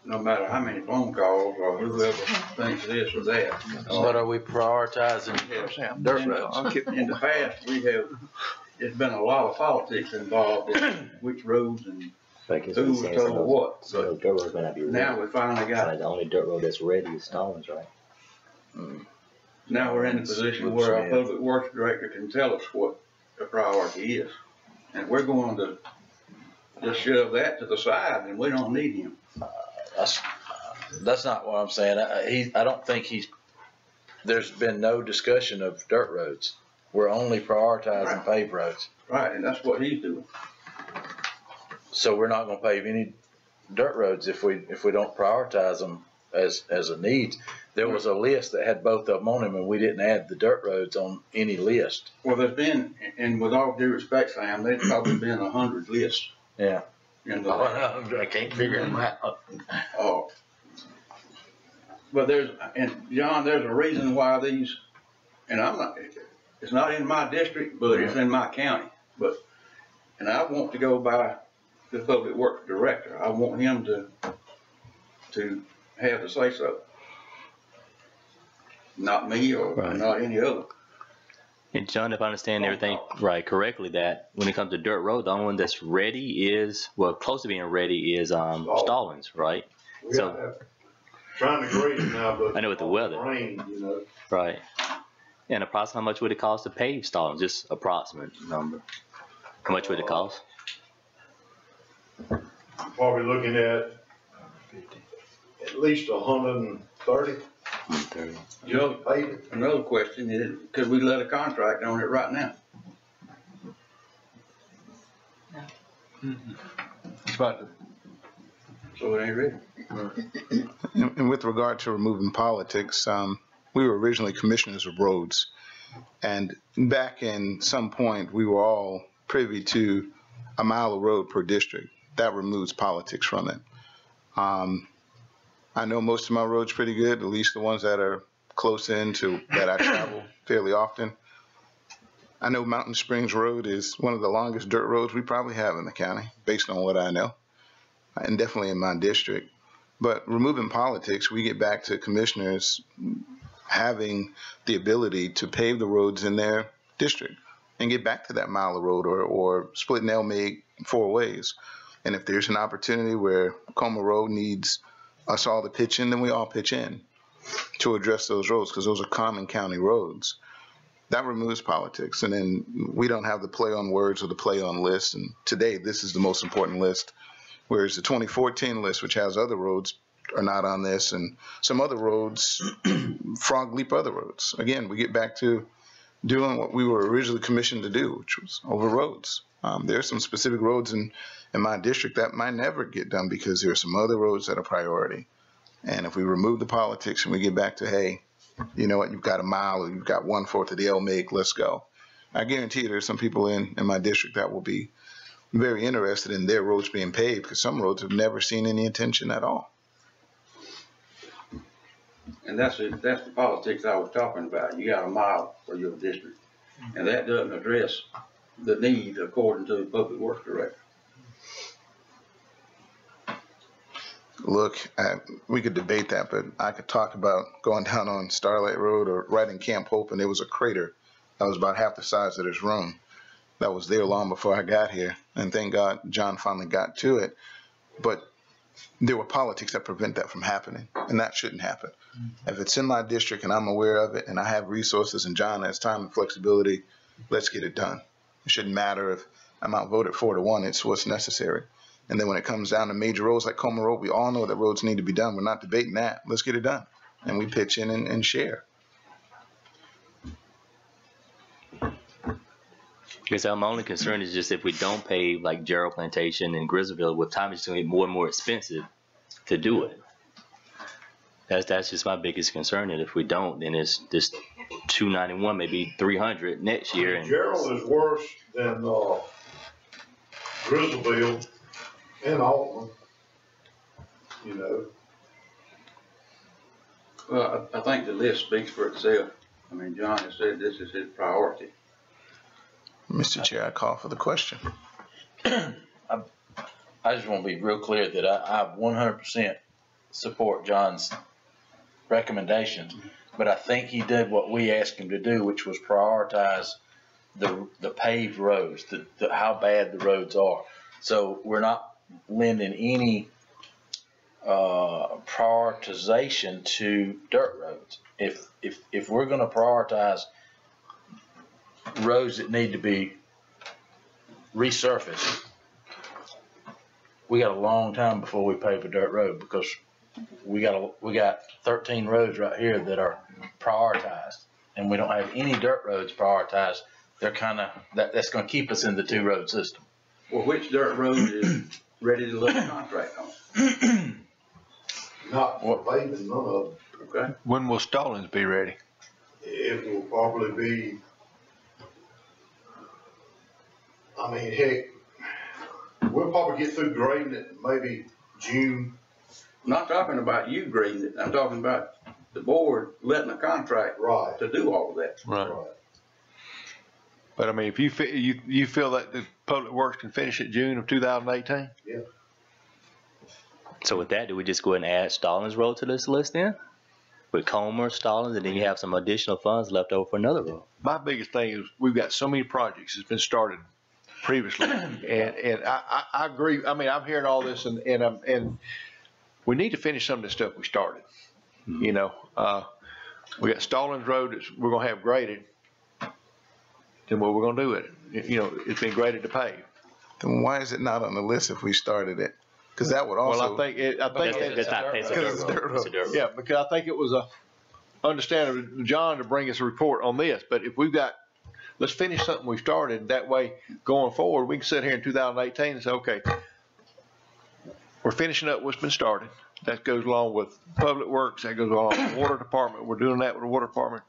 no matter how many phone calls or whoever thinks this or that. But are we prioritizing dirt roads? In the past, it's been a lot of politics involved in which roads and who was told what. So dirt road may not be ready. Now we finally got. The only dirt road that's ready is Stallings, right? Now we're in a position where our public works director can tell us what the priority is. And we're going to just shove that to the side and we don't need him. That's not what I'm saying. I don't think there's been no discussion of dirt roads. We're only prioritizing paved roads. Right, and that's what he's doing. So we're not gonna pave any dirt roads if we don't prioritize them as a need. There was a list that had both of them on them and we didn't add the dirt roads on any list. Well, there's been, and with all due respect, Sam, there's probably been 100 lists. Yeah. I can't figure them out. Oh. But John, there's a reason why these, and it's not in my district, but it's in my county. And I want to go by the public works director. I want him to have the say so. Not me or not any other. And John, if I understand everything right correctly, that when it comes to dirt road, the only one that's ready is, well, close to being ready is Stallings, right? Trying to grade it now, but I know with the weather. Rain, Right. And approximately how much would it cost to pave Stallings? Just approximate number. How much would it cost? Probably looking at least 130. Joe, another question is, could we let a contract on it right now? It's about to. So it ain't ready. And with regard to removing politics, we were originally commissioners of roads. And back in some point, we were all privy to a mile of road per district. That removes politics from it. I know most of my roads pretty good, at least the ones that are close in to that I travel fairly often. I know Mountain Springs Road is one of the longest dirt roads we probably have in the county, based on what I know, and definitely in my district. But removing politics, we get back to commissioners having the ability to pave the roads in their district and get back to that mile of road or splitting LMIG 4 ways. And if there's an opportunity where Como Road needs us all to pitch in, then we all pitch in to address those roads, because those are common county roads. That removes politics, and then we don't have the play on words or the play on lists. And today, this is the most important list, whereas the 2014 list, which has other roads, are not on this, and some other roads frog leap other roads. Again, we get back to doing what we were originally commissioned to do, which was over roads. There are some specific roads in my district that might never get done because there are some other roads that are priority. And if we remove the politics and we get back to, hey, you know what, you've got a mile or you've got 1/4 of the LMIG, let's go. I guarantee you there's some people in my district that will be very interested in their roads being paved, because some roads have never seen any attention at all. And that's the politics I was talking about. You got a mile for your district, and that doesn't address the need according to the Public Works Director. Look, we could debate that, but I could talk about going down on Starlight Road or right in Camp Hope, and there was a crater that was about half the size of this room that was there long before I got here. And thank God John finally got to it. But there were politics that prevent that from happening, and that shouldn't happen. If it's in my district and I'm aware of it and I have resources and John has time and flexibility, let's get it done. It shouldn't matter if I'm outvoted 4-1, it's what's necessary. And then when it comes down to major roads like Como Road, we all know that roads need to be done. We're not debating that. Let's get it done. And we pitch in and share. Because my only concern is just if we don't pave like Gerald Plantation and Grizzleville, with time, it's going to get more and more expensive to do it. That's just my biggest concern. And if we don't, then it's just 291, maybe 300 next year. And Gerald is worse than Grizzleville and Altman, you know. Well, I think the list speaks for itself. I mean, John has said this is his priority. Mr. Chair, I call for the question. I just want to be real clear that I 100% support John's recommendations, but I think he did what we asked him to do, which was prioritize the paved roads, how bad the roads are. So we're not lending any prioritization to dirt roads. If we're going to prioritize roads that need to be resurfaced, we got a long time before we pave a dirt road, because we got 13 roads right here that are prioritized, and we don't have any dirt roads prioritized. They're kind of that's going to keep us in the 2-road system. Well, which dirt road is ready to let a contract on? Not for paving, none of them. Okay. When will Stallings be ready? It will probably be, I mean, heck, we'll probably get through grading it maybe June. I'm not talking about you grading it. I'm talking about the board letting a contract to do all of that. Right. But I mean, if you feel that the Public Works can finish it June of 2018? Yeah. so with that, do we just go ahead and add Stallings Road to this list then? With Comer, Stallings, and then you have some additional funds left over for another road. My biggest thing is we've got so many projects that's been started previously, and I agree. I mean, I'm hearing all this, and we need to finish some of the stuff we started. You know, we got Stallings Road that we're gonna have graded. Then what we're gonna do with it? You know, it's been graded to pave. Then why is it not on the list if we started it? Because that would also. Well, I think that's not paved. It's a dirt road. Yeah, because I think it was a understanding of John to bring us a report on this. But if we've got, let's finish something we started. That way, going forward, we can sit here in 2018 and say, okay, we're finishing up what's been started. That goes along with Public Works. That goes along with the Water Department. We're doing that with the Water Department.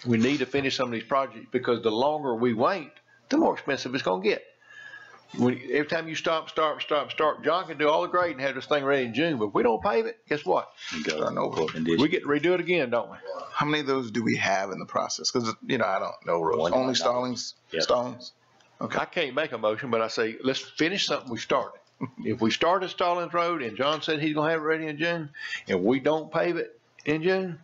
We need to finish some of these projects, because the longer we wait, the more expensive it's going to get. Every time you start, John can do all the grading and have this thing ready in June, but if we don't pave it, guess what? Starting over. We get to redo it again, don't we? How many of those do we have in the process? Because, I don't know roads. Only Stallings? Yep. Stallings? Okay. I can't make a motion, but I say, let's finish something we started. If we started Stallings Road and John said he's gonna have it ready in June, and we don't pave it in June,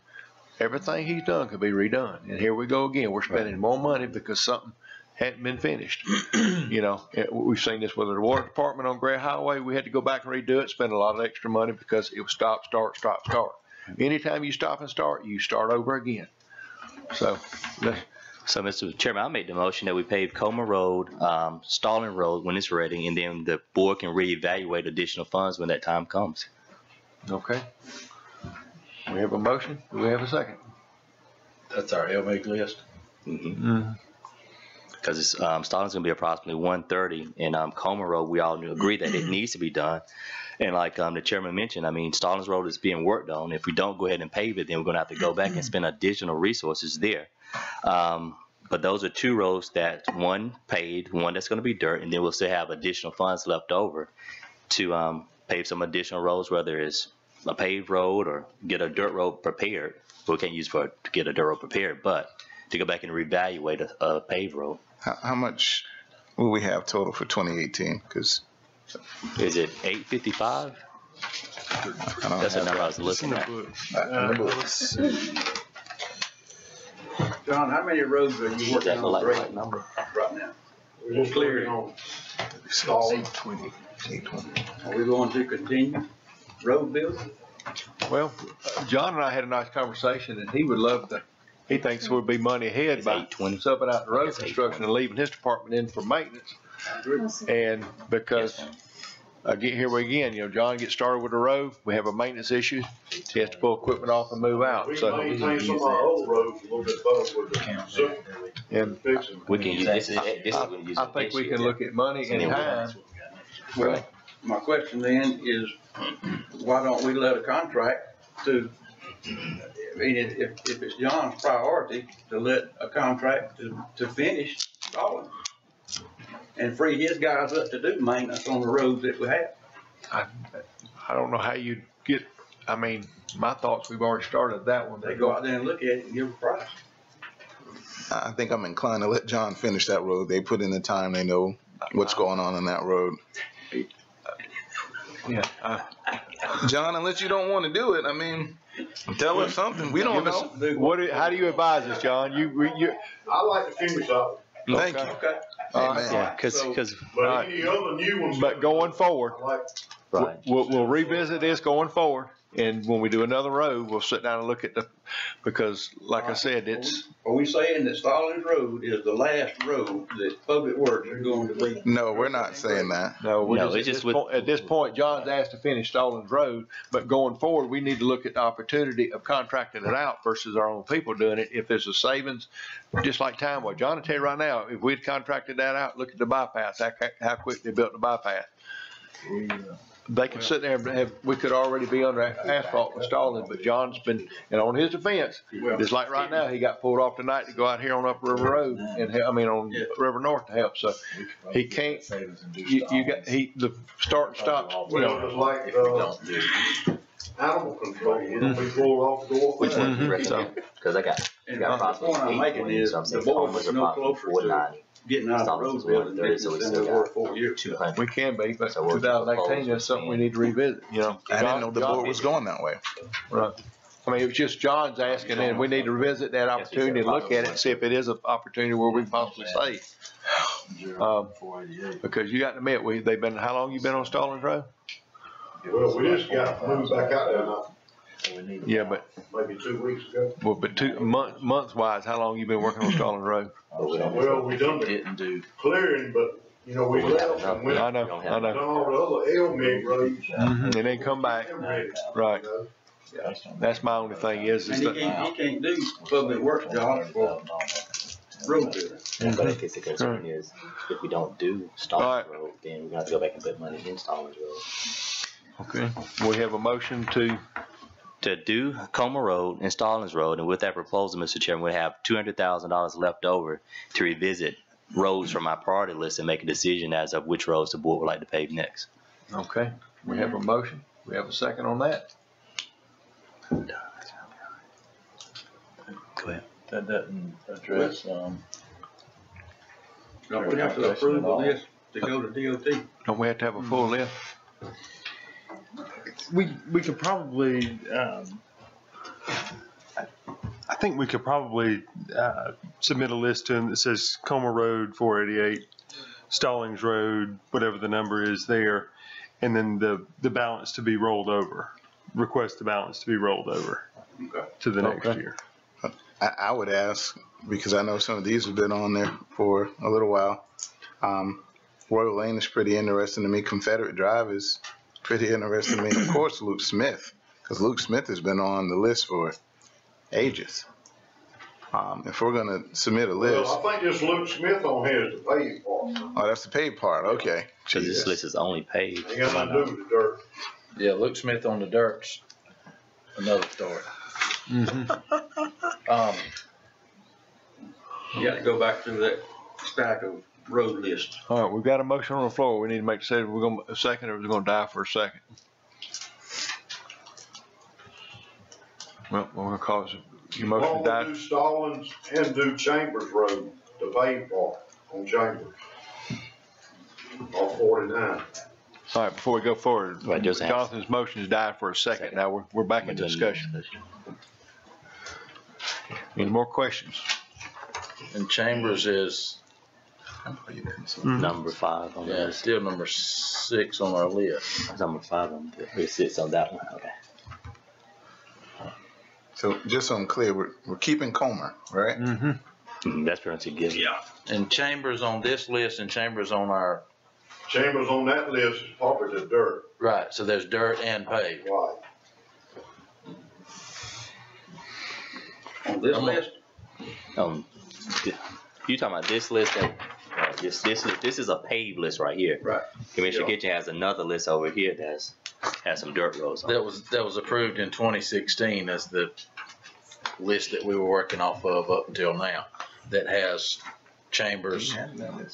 everything he's done could be redone. And here we go again. We're spending more money because something hadn't been finished. We've seen this with the water department on Gray Highway. We had to go back and redo it, spend a lot of extra money because it was stop, start, stop, start. Anytime you stop and start, you start over again. So, Mr. Chairman, I'll make the motion that we pave Comer Road, Stalling Road when it's ready, and then the board can reevaluate additional funds when that time comes. okay. We have a motion. Do we have a second? That's our LMIG list. Because it's Stalling's going to be approximately 130, and Comer Road, we all agree that it needs to be done. And like the chairman mentioned, I mean, Stallings Road is being worked on. If we don't go ahead and pave it, then we're going to have to go back and spend additional resources there. But those are two roads that one paved, one that's going to be dirt, and then we'll still have additional funds left over to pave some additional roads, whether it's a paved road or get a dirt road prepared. We can't use to get a dirt road prepared, but to go back and reevaluate a paved road. How much will we have total for 2018? Because is it 855? That's the number I was looking at. John, how many roads are you working on like grading number right now? We're just clearing on Stalling. 820. Are we going to continue road building? Well, John and I had a nice conversation, and he would love to. He thinks there would be money ahead by subbing out the road construction and leaving his department in for maintenance. And because again, John gets started with the road, we have a maintenance issue. He has to pull equipment off and move out. We So maintain some of our old roads a little bit better with the and fixing. we can use this. I think we can look at money and time. Well, my question then is, why don't we let a contract to, I mean, if it's John's priority to let a contract to finish Stalling and free his guys up to do maintenance on the roads that we have. I don't know how you get, I mean, my thoughts, we've already started that one. They go out there and look at it and give a price. I think I'm inclined to let John finish that road. They put in the time. They know what's going on that road. Yeah. John, unless you don't want to do it, I mean, tell us something. We don't know. How do you advise us, John? I like to finish up. Thank you. Okay. Amen. Yeah, because But any other new ones. But going forward, I like. right. we'll revisit this going forward. And when we do another road, we'll sit down and look at because like I said, it's. Are we saying that Stallings Road is the last road that Public Works are going to be? No, we're not saying that. No, it's just at this point, John's asked to finish Stallings Road, but going forward, we need to look at the opportunity of contracting it out versus our own people doing it. If there's a savings, just like Timeway. John, will tell you right now, if we'd contracted that out, look at the bypass, how quick they built the bypass. They could sit there and we could already be under asphalt installing, but John's been, and on his defense, just like right now, he got pulled off tonight to go out here on Up River Road and on River North to help. So he can't, the start and stop, Well, it's like, animal control, you know, we pull off the door. Which one do you recommend? Because I got The point I'm making is, the board was no closer to getting out of the road building than we were 4 years ago. we can be, but 2018 is something we need to revisit, I didn't know the board was going that way. Right. I mean, it was just John's asking, and we need to revisit that opportunity and look at it and see if it is an opportunity where we can possibly save. Because you got to admit, they've been, how long you been on Stallings Road? Well, we just got moved back out there now. Yeah, but Maybe 2 weeks ago. well, but months wise, how long you been working on Stallings Road? Well, we done the clearing, but, you know, we left and went. I know. Done all the other LMIG roads. And then come back. Right. That's my only thing is And he can't do Public Works job for road building. But I guess the concern is if we don't do Stallings Road, then we're gonna have to go back and put money in Stallings Road. Okay. We have a motion to do Comer Road and Stallings Road, and with that proposal, Mr. Chairman, we have $200,000 left over to revisit roads from our priority list and make a decision as of which roads the board would like to pave next. Okay, we have a motion. We have a second on that. Go ahead. That doesn't address, Don't we have to approve of this to go to DOT? Don't we have to have a full list? We could probably, I think we could probably submit a list to them that says Comer Road, 488, Stallings Road, whatever the number is there, and then the balance to be rolled over. Request the balance to be rolled over to the next year. I would ask, because I know some of these have been on there for a little while. Royal Lane is pretty interesting to me. Confederate Drive is pretty interesting to me. Of course, Luke Smith, because Luke Smith has been on the list for ages. If we're going to submit a list. Well, I think this Luke Smith on here is the paved part. Oh, that's the paved part. Okay. Because this list is only paved. Ain't got nothing to do with the dirt. yeah, Luke Smith on the dirt's another story. You got to go back through that stack of road list. All right, we've got a motion on the floor. We need to make a decision. We're going to, a second, or we're going to die for a second. Well, we're going to cause your motion to die. We'll do Stallings and do Chambers Road, the paved part on Chambers. Or 49. All right, before we go forward, Right, Joseph. Jonathan's motion has died for a second. Now we're back in discussion. Any more questions? And Chambers is, Number 5 on the yeah, list. still number 6 on our list. Number 5 on the, it sits on that one, okay. So just so I'm clear, we're keeping Comer, right? That's pretty much a given. Yeah. And Chambers on this list and Chambers on our, Chambers on that list is probably the dirt. right, so there's dirt and paved. Right. On this list? You talking about this list that, this list, this is a paved list right here. Right. Commissioner Kitchen has another list over here that's, has some dirt roads on it. That was approved in 2016 as the list that we were working off of up until now, that has Chambers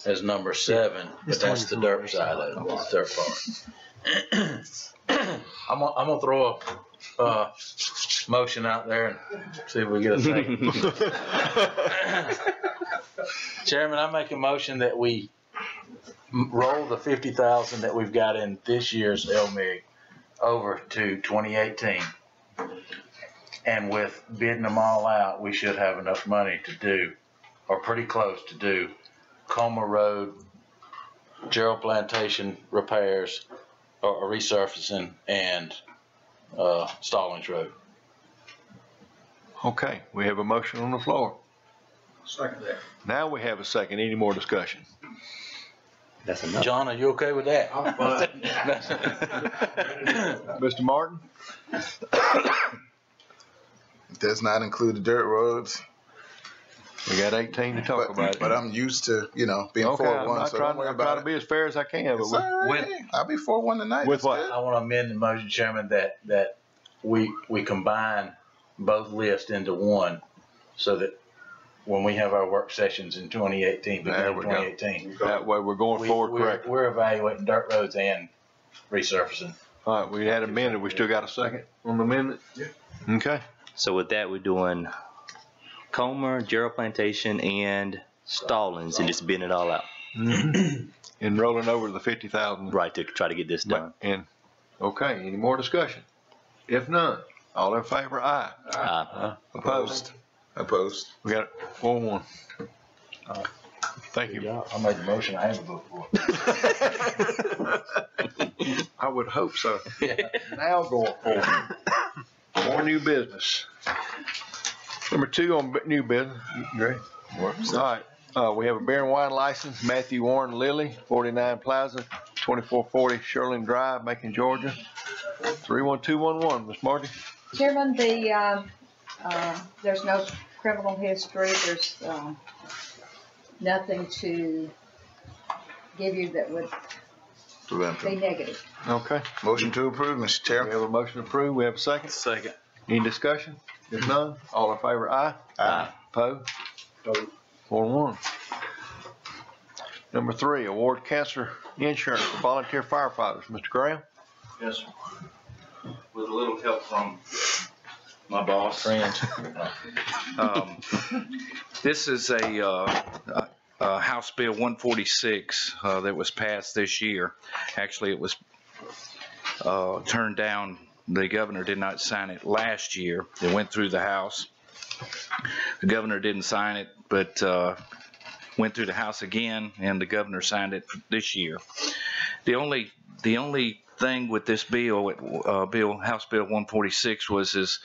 as number 7, but that's the dirt side of it, the dirt part. I'm gonna throw a motion out there and see if we get a second. Chairman, I make a motion that we roll the 50,000 that we've got in this year's LMIG over to 2018. And with bidding them all out, we should have enough money to do, or pretty close to do, Comer Road, Gerald Plantation repairs, or resurfacing, and Stallings Road. Okay, we have a motion on the floor. Second that. Now we have a second. Any more discussion? That's enough. John, are you okay with that? I'm fine. Mr. Martin? Does not include the dirt roads. We got 18 to talk about. But I'm used to, being Okay, 4-1, so don't worry I'm trying about to it. be as fair as I can. But I'll be 4-1 tonight. with It's what? good. I want to amend the motion, Chairman, that we combine both lists into one, so that when we have our work sessions in 2018, There beginning of we go. 2018, That way we're going forward correctly. we're evaluating dirt roads and resurfacing. All right, we had a minute. We still got a second on the amendment? Yeah. Okay. So with that, we're doing Comer, Gerald Plantation, and Stallings, and just bidding it all out. And rolling over the 50,000. Right, to try to get this done. And, okay, any more discussion? If none, all in favor, aye. Opposed? Opposed. We got it 4-1. Thank you. I made the motion, I have a vote for it. I would hope so. Now going forward. More new business. Number 2 on new business. Great. All right. We have a beer and wine license, Matthew Warren Lilly, 49 Plaza, 2440 Sherlin Drive, Macon, Georgia, 31211. Ms. Marty? Chairman, there's no criminal history. There's nothing to give you that would be negative. Okay. Motion to approve, Mr. Chair. We have a motion to approve. We have a second. Second. Any discussion? If none, all in favor, aye. Aye. Opposed? 4-1. Number 3, award cancer insurance for volunteer firefighters. Mr. Graham? Yes, sir. With a little help from my boss. This is a House Bill 146 that was passed this year. Actually, it was turned down. The governor did not sign it last year. It went through the House. The governor didn't sign it, but went through the House again, and the governor signed it this year. The only thing with this bill, House Bill 146, is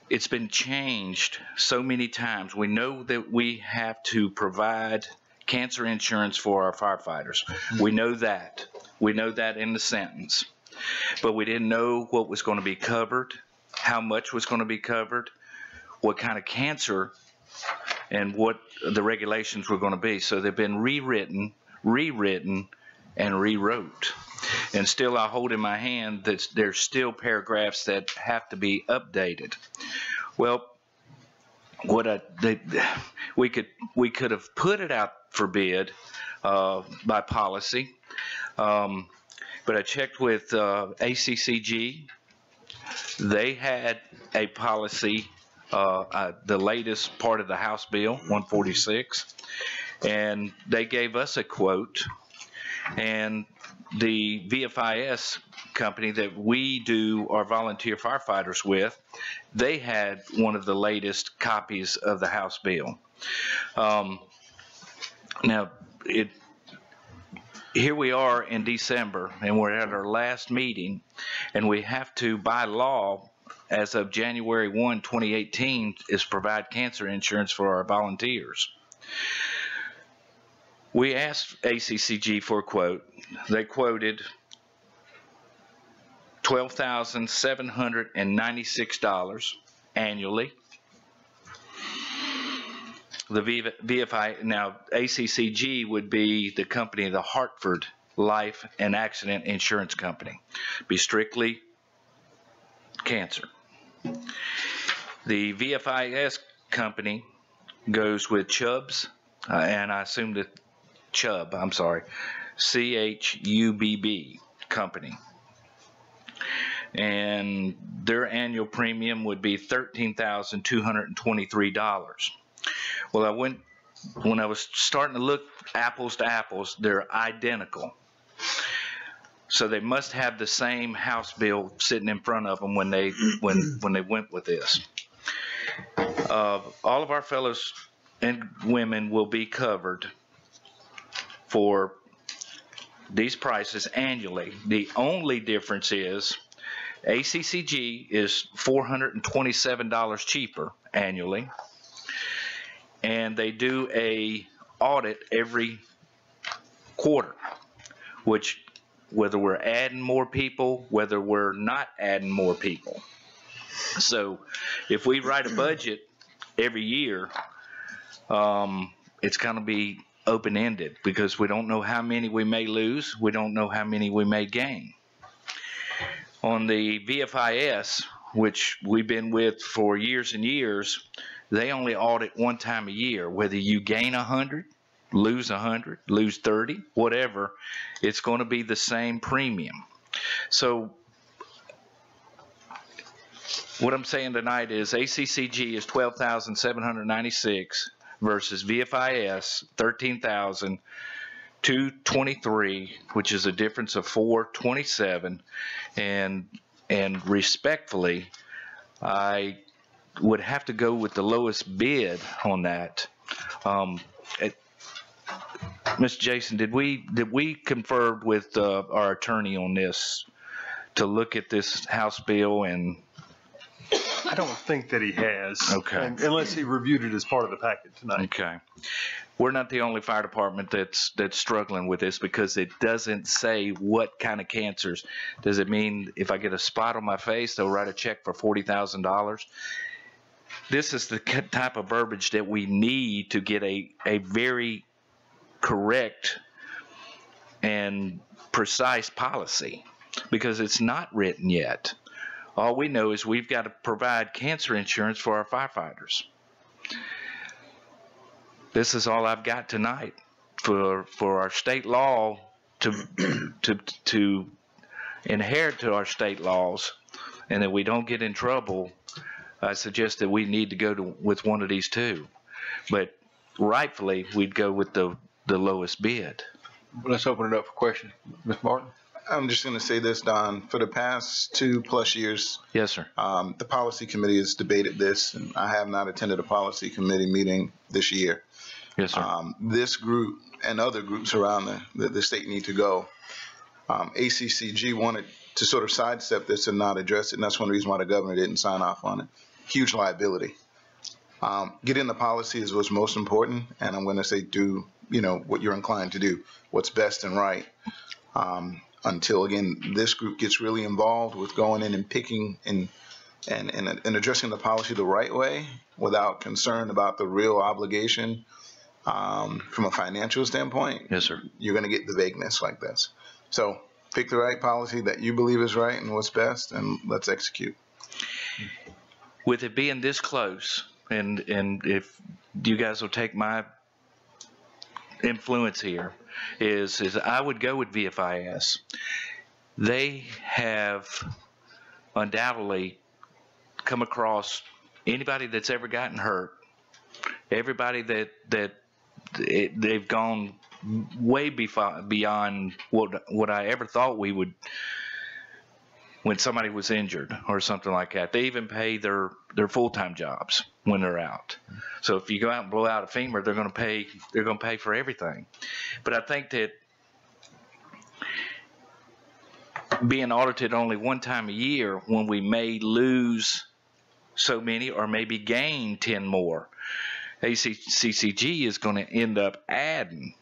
it's been changed so many times. We know that we have to provide cancer insurance for our firefighters. We know that. We know that in the sentence. But we didn't know what was going to be covered, how much was going to be covered, what kind of cancer, and what the regulations were going to be. So they've been rewritten, and rewrote. And still I hold in my hand that there's still paragraphs that have to be updated. Well, we could have put it out for bid by policy, but I checked with ACCG. They had a policy, the latest part of the House Bill 146, and they gave us a quote. And the VFIS company that we do our volunteer firefighters with, they had one of the latest copies of the House Bill. Now, here we are in December, and we're at our last meeting, and we have to, by law, as of January 1, 2018, is provide cancer insurance for our volunteers. We asked ACCG for a quote. They quoted $12,796 annually. The VFI, now ACCG would be the company, the Hartford Life and Accident Insurance Company, be strictly cancer. The VFIS company goes with Chubb's, and I assume that Chubb, I'm sorry, CHUBB company. And their annual premium would be $13,223. Well, when I was starting to look apples to apples, they're identical. So they must have the same House bill sitting in front of them when they went with this. All of our fellows and women will be covered for these prices annually. The only difference is ACCG is $427 cheaper annually, and they do a audit every quarter, which whether we're adding more people, whether we're not adding more people. So if we write a budget every year, it's going to be open-ended because we don't know how many we may lose. We don't know how many we may gain. On the VFIS, which we've been with for years and years, they only audit one time a year. Whether you gain 100, lose 100, lose 30, whatever, it's going to be the same premium. So what I'm saying tonight is ACCG is $12,796 versus VFIS $13,223, which is a difference of $427, and respectfully, I would have to go with the lowest bid on that. Mr. Jason, did we confer with our attorney on this to look at this House bill? And I don't think that he has. Okay. Unless he reviewed it as part of the packet tonight. Okay. We're not the only fire department that's struggling with this because it doesn't say what kind of cancers. Does it mean if I get a spot on my face, they'll write a check for $40,000? This is the type of verbiage that we need to get a very correct and precise policy, because it's not written yet. All we know is we've got to provide cancer insurance for our firefighters. This is all I've got tonight. for our state law to inherit to our state laws, and that we don't get in trouble, I suggest that we need to go with one of these two. But rightfully, we'd go with the lowest bid. Let's open it up for questions. Ms. Martin? I'm just going to say this, Don. For the past 2+ years, yes, sir. The policy committee has debated this, and I have not attended a policy committee meeting this year. Yes, sir. This group and other groups around the state need to go. ACCG wanted to sort of sidestep this and not address it, and that's one reason why the governor didn't sign off on it. Huge liability. Getting the policy is what's most important, and I'm going to say do what you're inclined to do, what's best and right. Until again, this group gets really involved with going in and picking and addressing the policy the right way without concern about the real obligation from a financial standpoint. Yes, sir. You're going to get the vagueness like this. So pick the right policy that you believe is right and what's best, and let's execute. With it being this close, and if you guys will take my influence here, is I would go with VFIS. They have undoubtedly come across anybody that's ever gotten hurt, everybody that they've gone way beyond what I ever thought we would when somebody was injured or something like that. They even pay their full-time jobs when they're out. So if you go out and blow out a femur, they're going to pay for everything. But I think that being audited only one time a year, when we may lose so many or maybe gain 10 more, ACCG is going to end up adding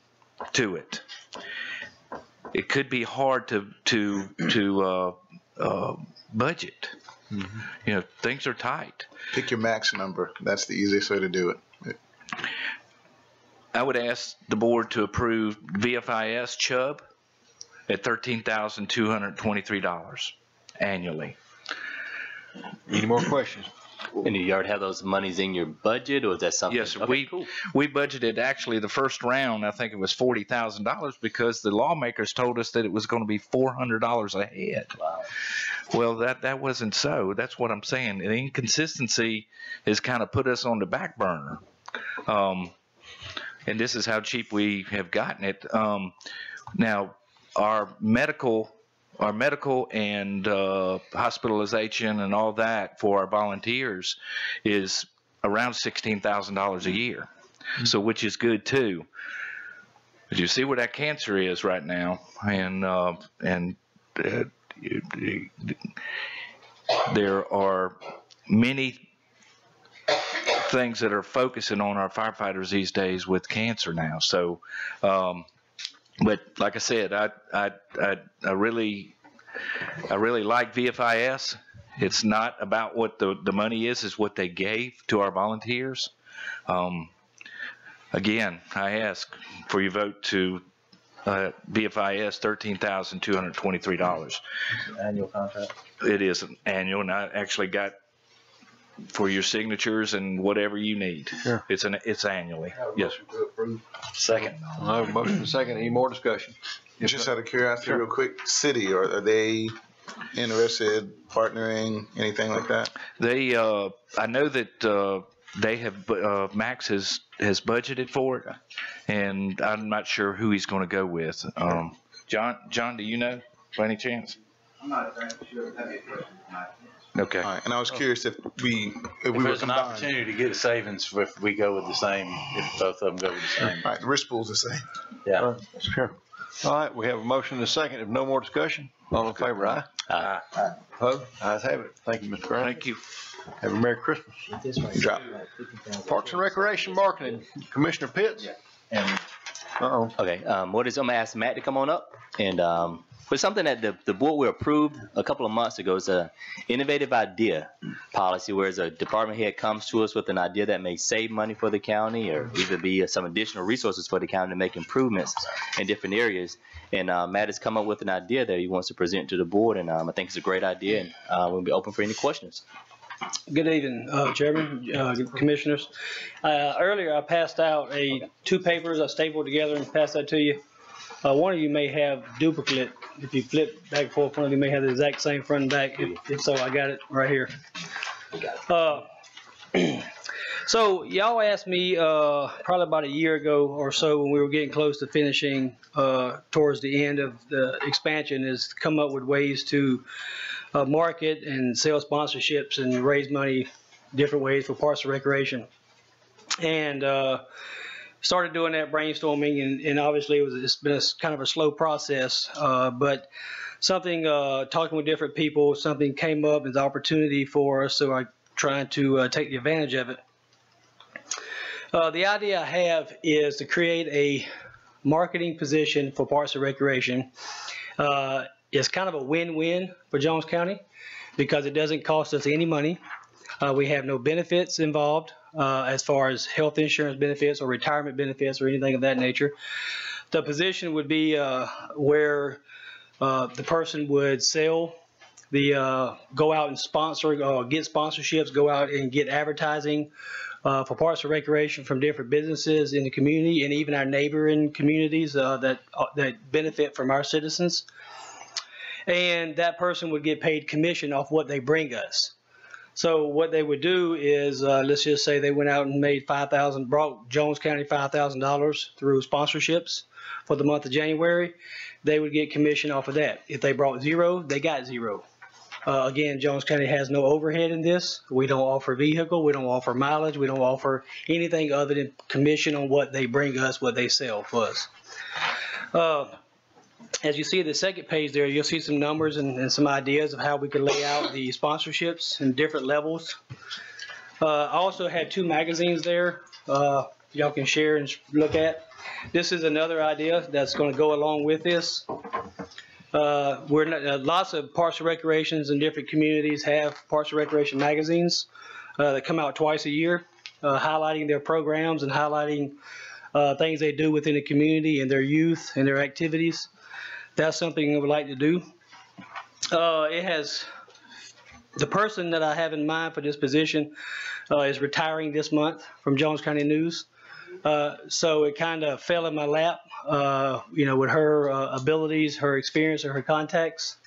to it. It could be hard to budget. Mm-hmm. Things are tight. Pick your max number. That's the easiest way to do it. I would ask the board to approve VFIS Chubb at $13,223 annually. Any more questions? And do you already have those monies in your budget, or is that something? Yes, okay, cool. we budgeted actually the first round. I think it was $40,000 because the lawmakers told us that it was going to be $400 a head. Wow. Well, that wasn't so. That's what I'm saying. The inconsistency has kind of put us on the back burner. And this is how cheap we have gotten it. Now, our medical and hospitalization and all that for our volunteers is around $16,000 a year. Mm-hmm. So, which is good too. But you see where that cancer is right now, and there are many things that are focusing on our firefighters these days with cancer now. So, but like I said, I really like VFIS. It's not about what the money is what they gave to our volunteers. Again, I ask for your vote to VFIS $13,223. Annual contract. It is an annual, and I actually got for your signatures and whatever you need. Sure. It's annually. Yes. Second. I have a motion and second. Any more discussion? Just out of curiosity, real quick, city, are they interested, partnering, anything like that? They, I know that they have, Max has budgeted for it, and I'm not sure who he's going to go with. John, do you know by any chance? I'm not exactly sure. That'd be a question tonight. Okay. All right. And I was curious if we were there's an combined. opportunity to get savings if we go with the same, if both of them go with the same. All right. The risk pool's the same. Yeah. Sure. All right. We have a motion and a second. If no more discussion, all in favor, aye? Aye. Opposed? Ayes have it. Thank you, Mr. Grant. Thank you. Have a Merry Christmas. Drop. Parks and Recreation Marketing, Commissioner Pitts. Uh-oh. Okay, I'm going to ask Matt to come on up. And for something that the board will approved a couple of months ago, is an innovative idea policy, where a department head comes to us with an idea that may save money for the county or either be some additional resources for the county to make improvements in different areas. And Matt has come up with an idea that he wants to present to the board, and I think it's a great idea, and we'll be open for any questions. Good evening, Chairman, Commissioners. Earlier, I passed out two papers I stapled together and passed that to you. One of you may have duplicate. If you flip back and forth, one of you may have the exact same front and back. If so, I got it right here. So y'all asked me probably about a year ago or so, when we were getting close to finishing towards the end of the expansion, is to come up with ways to market and sell sponsorships and raise money different ways for Parks and Recreation. And started doing that brainstorming, and obviously it's been kind of a slow process, but something, talking with different people, something came up as an opportunity for us, so I'm trying to take the advantage of it. The idea I have is to create a marketing position for Parks and Recreation. It's kind of a win-win for Jones County because it doesn't cost us any money. We have no benefits involved as far as health insurance benefits or retirement benefits or anything of that nature. The position would be where the person would sell go out and sponsor, get sponsorships, go out and get advertising for Parks and Recreation from different businesses in the community and even our neighboring communities that benefit from our citizens. And that person would get paid commission off what they bring us. So what they would do is, let's just say they went out and made brought Jones County $5,000 through sponsorships for the month of January. They would get commission off of that. If they brought zero, they got zero. Again, Jones County has no overhead in this. We don't offer vehicle. We don't offer mileage. We don't offer anything other than commission on what they bring us, what they sell for us. As you see the second page there, you'll see some numbers and some ideas of how we can lay out the sponsorships in different levels. I also had two magazines there y'all can share and look at. This is another idea that's going to go along with this. Lots of Parks and Recreations in different communities have Parks and Recreation magazines that come out twice a year, highlighting their programs and highlighting things they do within the community and their youth and their activities. That's something I would like to do. It has the person that I have in mind for this position is retiring this month from Jones County News. So it kind of fell in my lap, with her abilities, her experience, and her contacts.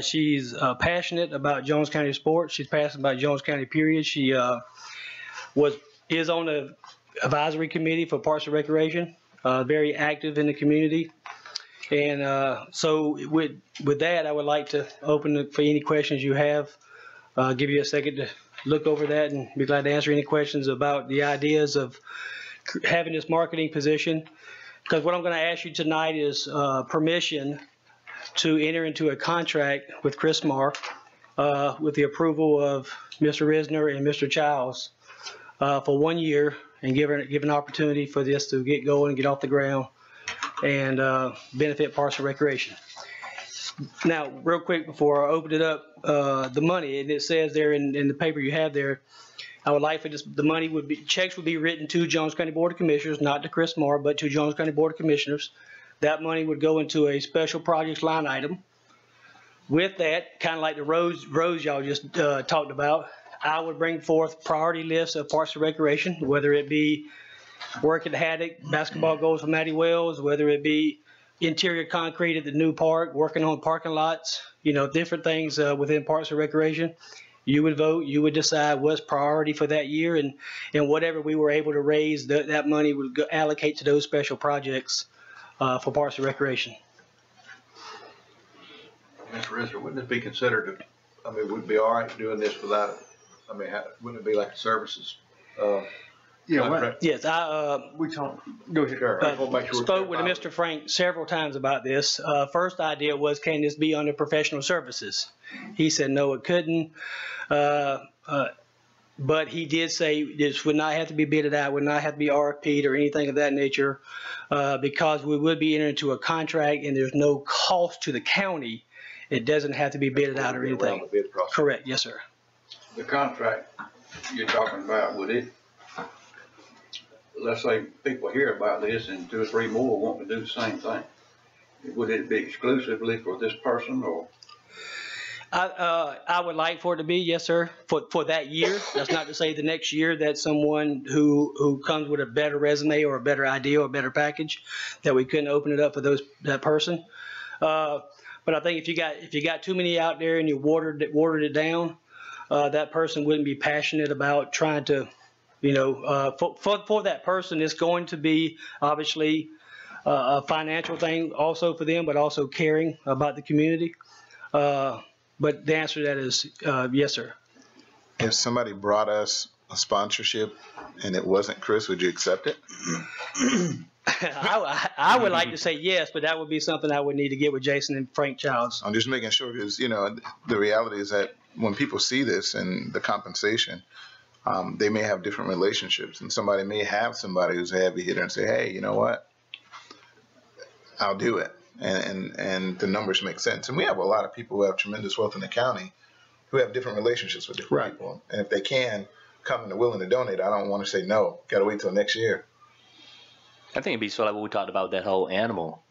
She's passionate about Jones County sports. She's passionate about Jones County, period. She is on the advisory committee for Parks and Recreation, very active in the community. And so with that, I would like to open it for any questions you have. Give you a second to look over that and be glad to answer any questions about the ideas of having this marketing position. Because what I'm going to ask you tonight is permission to enter into a contract with Chris Marr with the approval of Mr. Risner and Mr. Childs for 1 year and give an opportunity for this to get going and get off the ground and benefit Parks and Recreation. Now, real quick before I open it up, the money, and it says there in the paper you have there, I would like for the money checks would be written to Jones County Board of Commissioners, not to Chris Marr, but to Jones County Board of Commissioners. That money would go into a special projects line item. With that, kind of like the roads y'all just talked about, I would bring forth priority lists of Parks and Recreation, whether it be work at Haddock, basketball goals for Matty Wells, whether it be interior concrete at the new park, working on parking lots, different things within Parks and Recreation. You would vote, you would decide what's priority for that year, and whatever we were able to raise, that money would allocate to those special projects for Parks and Recreation. Mr. Risner, wouldn't it be considered, would it be all right doing this without, wouldn't it be like services? Yes, we talked. Go ahead, Darryl. Spoke with Mr. Frank several times about this. First idea was, can this be under professional services? He said no, it couldn't. But he did say this would not have to be bidded out, would not have to be RFP'd or anything of that nature, because we would be entering into a contract and there's no cost to the county. It doesn't have to be bidded out or anything. Correct, yes, sir. The contract you're talking about, would it, let's say people hear about this and 2 or 3 more want to do the same thing, would it be exclusively for this person, or? I would like for it to be, yes, sir, for that year. That's not to say the next year that someone who comes with a better resume or a better idea or a better package, that we couldn't open it up for that person. But I think if you got too many out there and you watered it down, that person wouldn't be passionate about trying to, for that person, it's going to be obviously a financial thing also for them, but also caring about the community. But the answer to that is yes, sir. If somebody brought us a sponsorship and it wasn't Chris, would you accept it? I would like to say yes, but that would be something I would need to get with Jason and Frank Childs. I'm just making sure because, the reality is that when people see this and the compensation, they may have different relationships, and somebody may have somebody who's a heavy hitter and say, hey, you know what? I'll do it. And the numbers make sense. And we have a lot of people who have tremendous wealth in the county who have different relationships with different people. And if they can come and are willing to donate, I don't want to say no. Got to wait till next year. I think it'd be sort of like what we talked about, that whole animal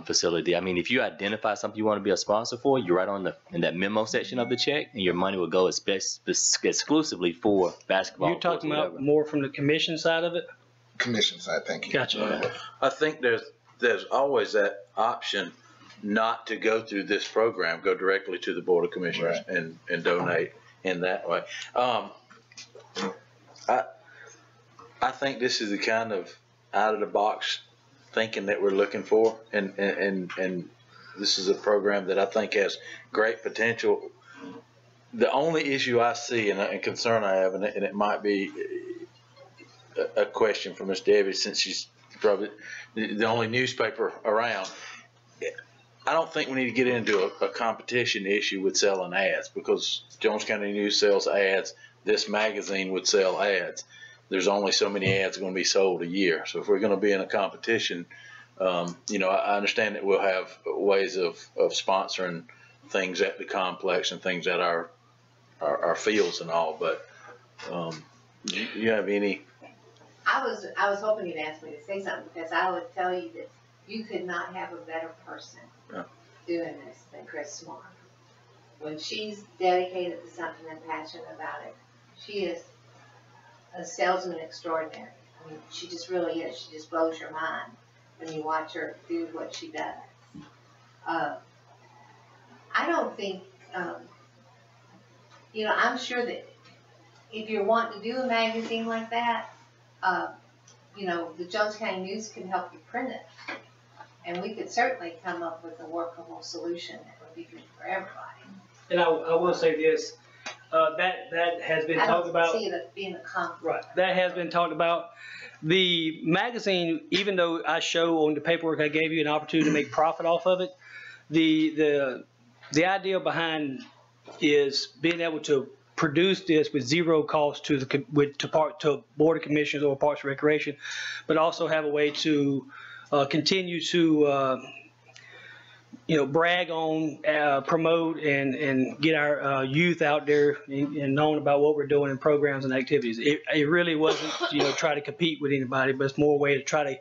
facility. I mean, if you identify something you want to be a sponsor for, you write in that memo section of the check, and your money will go exclusively for basketball. You're talking about more from the commission side of it? Commission side, thank you. Gotcha. I think there's always that option not to go through this program, go directly to the Board of Commissioners and donate in that way. I think this is the kind of out of the box thinking that we're looking for, and this is a program that I think has great potential. The only issue I see and concern I have, and it might be a question for Ms. Debbie, since she's probably the only newspaper around. I don't think we need to get into a competition issue with selling ads, because Jones County News sells ads. This magazine would sell ads. There's only so many ads going to be sold a year. So if we're going to be in a competition, I understand that we'll have ways of sponsoring things at the complex and things at our fields and all. But do you have any? I was hoping you'd ask me to say something, because I would tell you that you could not have a better person doing this than Chris Swan. When she's dedicated to something and passionate about it, she is a salesman extraordinary. I mean, she just really is. She just blows your mind when you watch her do what she does. I don't think, I'm sure that if you're wanting to do a magazine like that, the Jones County News can help you print it. And we could certainly come up with a workable solution that would be good for everybody. And I will say this, that has been talked about. I don't see it being a conflict. Right, that has been talked about. The magazine, even though I show on the paperwork I gave you an opportunity to make profit off of it, the idea behind is being able to produce this with zero cost to Board of Commissioners or Parks and Recreation, but also have a way to continue to brag on, promote, and get our youth out there and known about what we're doing in programs and activities. It really wasn't, try to compete with anybody, but it's more a way to try to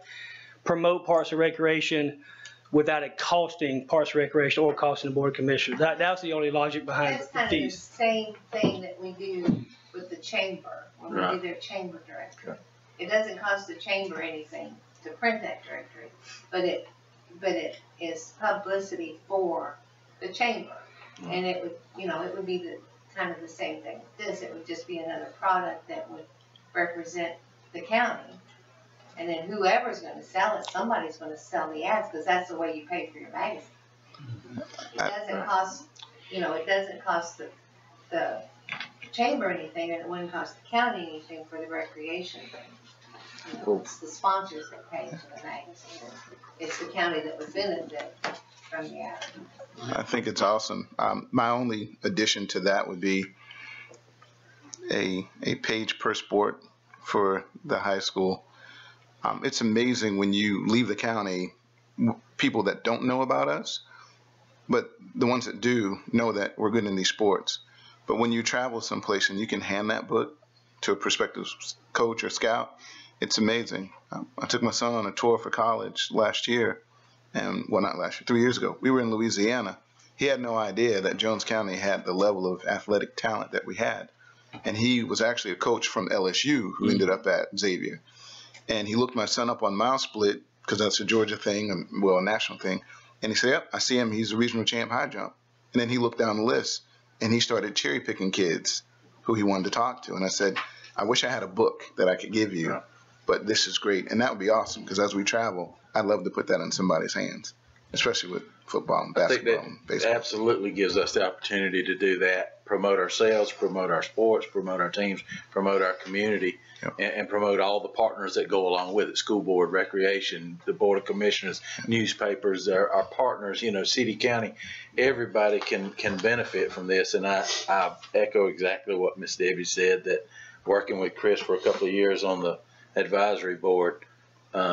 promote Parks and Recreation without it costing Parks and Recreation or costing the Board of Commissioners. That's the only logic behind That's the kind fees. of the same thing that we do with the chamber, when we do their chamber directory. It doesn't cost the chamber anything to print that directory, but it is publicity for the chamber. And it would be the kind of the same thing with this. It would just be another product that would represent the county. And then whoever's going to sell it, somebody's going to sell the ads, because that's the way you pay for your magazine. It doesn't cost, it doesn't cost the chamber anything, and it wouldn't cost the county anything for the recreation thing. It's the sponsors that pay for the magazine. It's the county that would benefit from the ad. I think it's awesome. My only addition to that would be a page per sport for the high school. It's amazing when you leave the county, people that don't know about us, but the ones that do know that we're good in these sports. But when you travel someplace and you can hand that book to a prospective coach or scout, it's amazing. I took my son on a tour for college last year, and well, not last year, 3 years ago. We were in Louisiana, He had no idea that Jones County had the level of athletic talent that we had. And he was actually a coach from LSU who ended up at Xavier. And he looked my son up on Mile Split, because that's a Georgia thing, well, a national thing. And he said, yep, I see him. He's a regional champ high jump. And then he looked down the list, and he started cherry picking kids who he wanted to talk to. And I said, I wish I had a book that I could give you, but this is great. And that would be awesome, because as we travel, I'd love to put that in somebody's hands, especially with football and basketball and baseball. Absolutely gives us the opportunity to do that, promote ourselves, promote our sports, promote our teams, promote our community, and promote all the partners that go along with it, school board, recreation, the board of commissioners, newspapers, our partners, you know, city, county, everybody can benefit from this. And I echo exactly what Miss Debbie said, that working with Chris for a couple of years on the advisory board,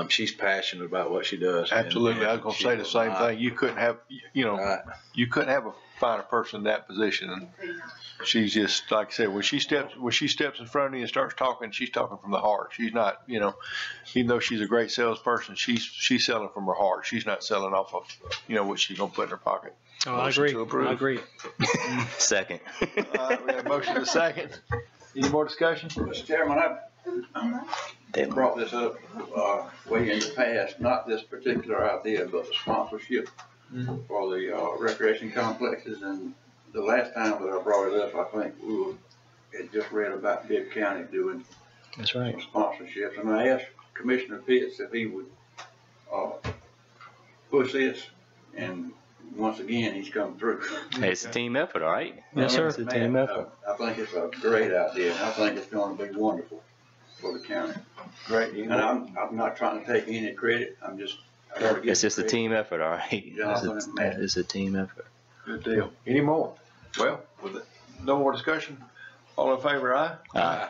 she's passionate about what she does. Absolutely. And I was going to say the same thing. You couldn't have, you couldn't have a finer person in that position. And she's just, like I said, when she steps in front of you and starts talking, she's talking from the heart. She's not, even though she's a great salesperson, she's selling from her heart. She's not selling off of, what she's going to put in her pocket. Oh, I agree. I agree. Second. We have a motion to second. Any more discussion? Mr. Chairman, I brought this up way in the past, not this particular idea, but the sponsorship for the recreation complexes. And the last time that I brought it up, I think we had just read about Bibb County doing some sponsorships. And I asked Commissioner Pitts if he would push this, and once again, he's come through. Hey, it's a team effort, all right? Yes, sir. It's a team effort. I think it's a great idea, and I think it's going to be wonderful for the county. Great. And I'm not trying to take any credit. I'm just. It's just a team effort, all right? It's a team effort. Good deal. Any more? Well, with no more discussion, all in favor, aye? Aye.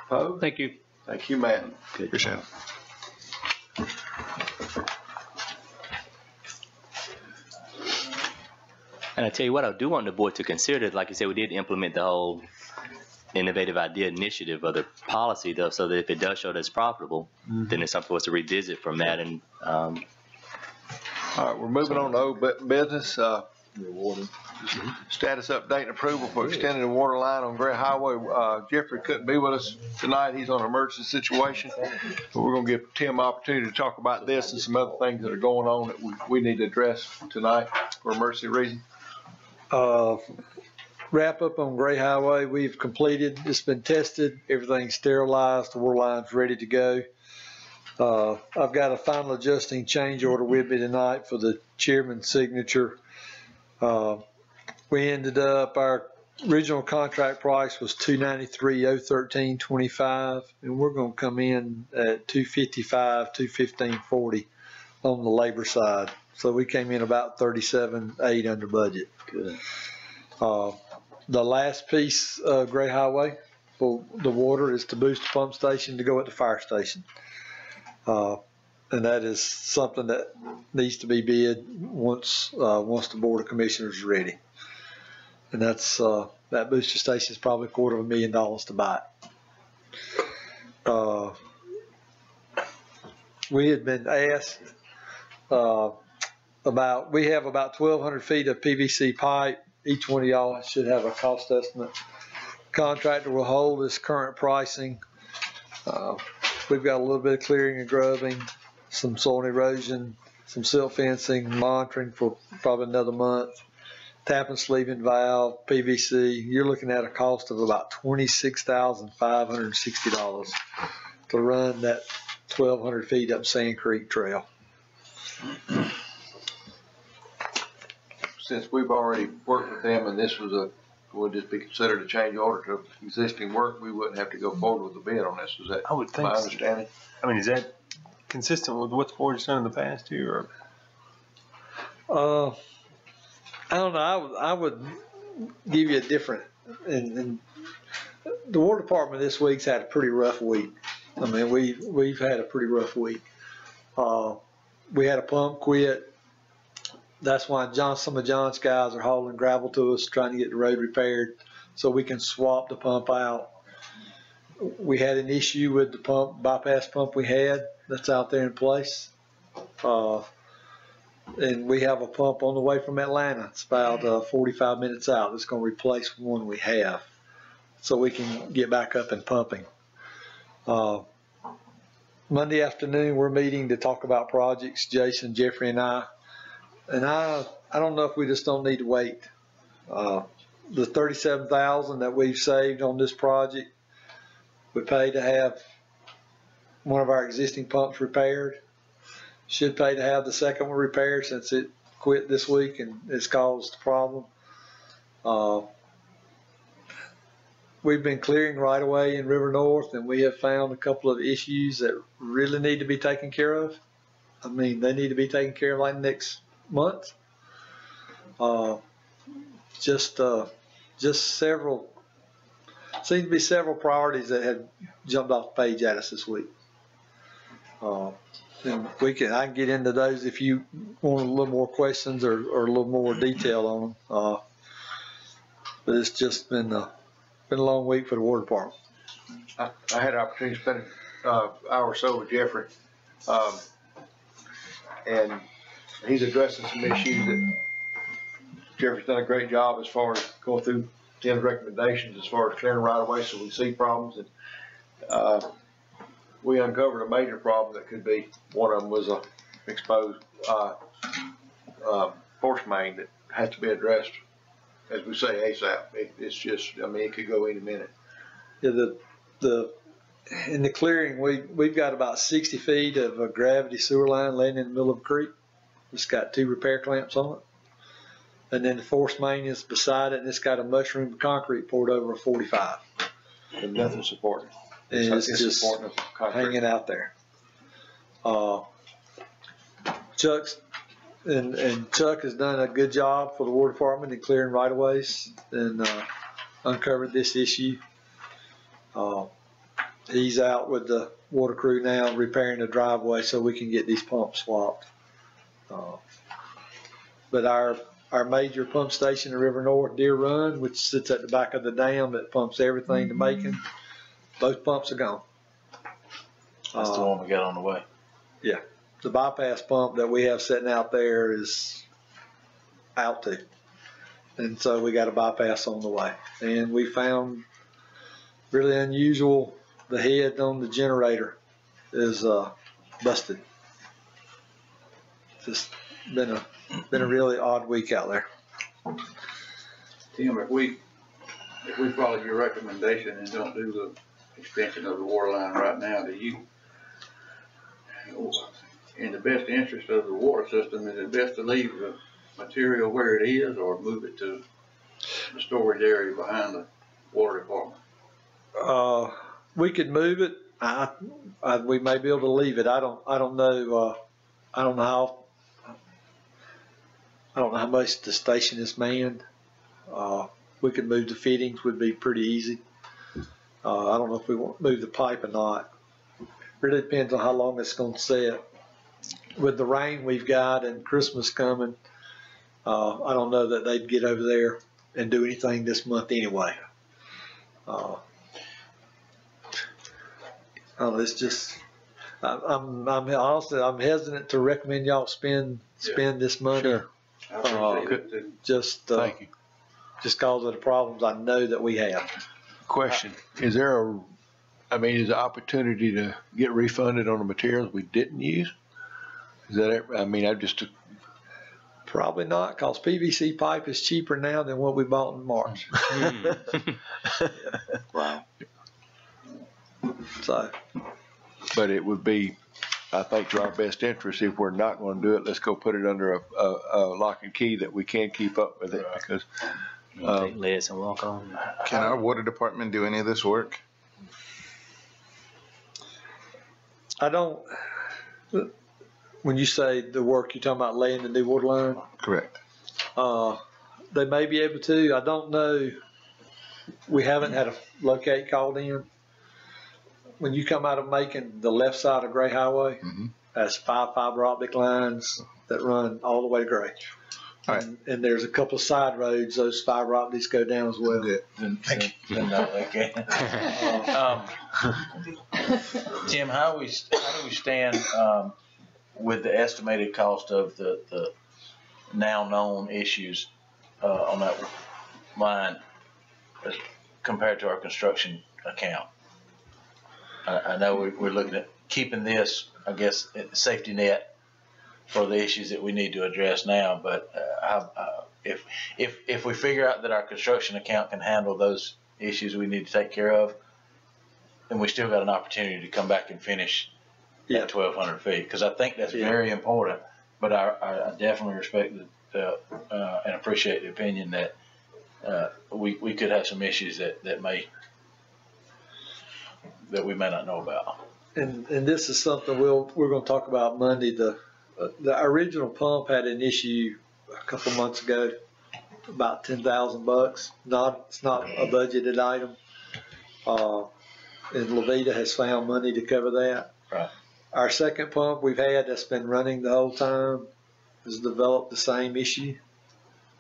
Opposed? Thank you. Thank you, Matt. Good. Appreciate it. And I tell you what, I do want the board to consider, like you said, we did implement the whole innovative idea initiative of the policy, though, so that if it does show that it's profitable, then it's something for us to revisit from that. And all right, we're moving on to old business. Status update and approval for extending the water line on Gray Highway. Jeffrey couldn't be with us tonight. He's on an emergency situation. But we're going to give Tim opportunity to talk about this and some other things that are going on that we need to address tonight for emergency reasons. Wrap up on Gray Highway. We've completed. It's been tested. Everything's sterilized. The water line's ready to go. I've got a final adjusting change order with me tonight for the chairman's signature. We ended up, our original contract price was $293,013.25, and we're going to come in at $255, $215.40 on the labor side. So we came in about $37,800 under budget. Good. The last piece of Gray Highway for the water is to boost the pump station to go at the fire station. And that is something that needs to be bid once the Board of Commissioners is ready. And that's that booster station is probably $250,000 to buy it. We had been asked we have about 1,200 feet of PVC pipe. Each one of y'all should have a cost estimate. Contractor will hold his current pricing. We've got a little bit of clearing and grubbing, some soil and erosion, some silt fencing, monitoring for probably another month, tap and sleeving valve, PVC. You're looking at a cost of about $26,560 to run that 1,200 feet up Sand Creek Trail. Since we've already worked with them and this would just be considered a change order to existing work, we wouldn't have to go forward with the bid on this. Is that I would think my so. understanding? I mean, is that consistent with what the board's done in the past too, or? I don't know. I would give you a different. And the War Department this week's had a pretty rough week. I mean, we've had a pretty rough week. We had a pump quit. That's why some of John's guys are hauling gravel to us, trying to get the road repaired so we can swap the pump out. We had an issue with the bypass pump we had that's out there in place. and we have a pump on the way from Atlanta. It's about 45 minutes out. It's going to replace one we have, so we can get back up and pumping. Monday afternoon, we're meeting to talk about projects, Jason, Jeffrey, and I. And I don't know if we just don't need to wait. The $37,000 that we've saved on this project, we paid to have one of our existing pumps repaired. Should pay to have the second one repaired since it quit this week and it's caused a problem. We've been clearing right away in River North, and we have found a couple of issues that really need to be taken care of. I mean, they need to be taken care of like next month. Just several, seems to be several priorities that have jumped off the page at us this week. And I can get into those if you want a little more questions or a little more detail on them. But it's just been a long week for the water department. I had an opportunity to spend an hour or so with Jeffrey, and he's addressing some issues that Jeffrey's done a great job as far as going through 10 recommendations as far as clearing right away so we see problems. And we uncovered a major problem that could be, one of them was a exposed force main that has to be addressed, as we say, ASAP. It's just, I mean, it could go any minute. Yeah, in the clearing, we've got about 60 feet of a gravity sewer line laying in the middle of a creek. It's got 2 repair clamps on it. And then the force main is beside it, and it's got a mushroom concrete poured over a 45. And nothing supporting. And it's just hanging out there. Chuck has done a good job for the water department in clearing right of ways and uncovered this issue. He's out with the water crew now repairing the driveway so we can get these pumps swapped. But our major pump station in River North, Deer Run, which sits at the back of the dam that pumps everything to Macon, both pumps are gone. That's the one we got on the way. Yeah. The bypass pump that we have sitting out there is out too. And so we got a bypass on the way. And we found really unusual, the head on the generator is busted. Just been a really odd week out there. Tim, if we follow your recommendation and don't do the extension of the water line right now, do you, in the best interest of the water system, is it best to leave the material where it is or move it to the storage area behind the water department? We could move it. We may be able to leave it. I don't know. I don't know how much the station is manned. We could move the fittings, would be pretty easy. I don't know if we want to move the pipe or not. Really depends on how long it's going to set. With the rain we've got and Christmas coming, I don't know that they'd get over there and do anything this month anyway. It's just, I'm honestly, I'm hesitant to recommend y'all spend this money. Sure. Thank you. Just because of the problems I know that we have. Question: is there is the opportunity to get refunded on the materials we didn't use? Is that? Probably not, because PVC pipe is cheaper now than what we bought in March. Wow. So, but it would be, I think, to our best interest, if we're not going to do it, let's go put it under a lock and key that we can keep up with it, because take leads and walk on. Can our water department do any of this work? I don't. When you say the work, you're talking about laying the new water line? Correct. They may be able to. I don't know. We haven't had a locate called in. When you come out of Macon, the left side of Gray Highway, has 5 fiber optic lines that run all the way to Gray. All right. And there's a couple of side roads, those fiber optics go down as well. Thank you. Tim, how do we stand with the estimated cost of the now known issues, on that line as compared to our construction account. I know we're looking at keeping this, I guess, safety net for the issues that we need to address now, but, if we figure out that our construction account can handle those issues we need to take care of, then we still got an opportunity to come back and finish that 1,200 feet, because I think that's very important. But I definitely respect and appreciate the opinion that we could have some issues that we may not know about. And this is something we're going to talk about Monday. The original pump had an issue a couple months ago, about $10,000. It's not a budgeted item. And Levita has found money to cover that. Right. Our second pump we've had that's been running the whole time has developed the same issue.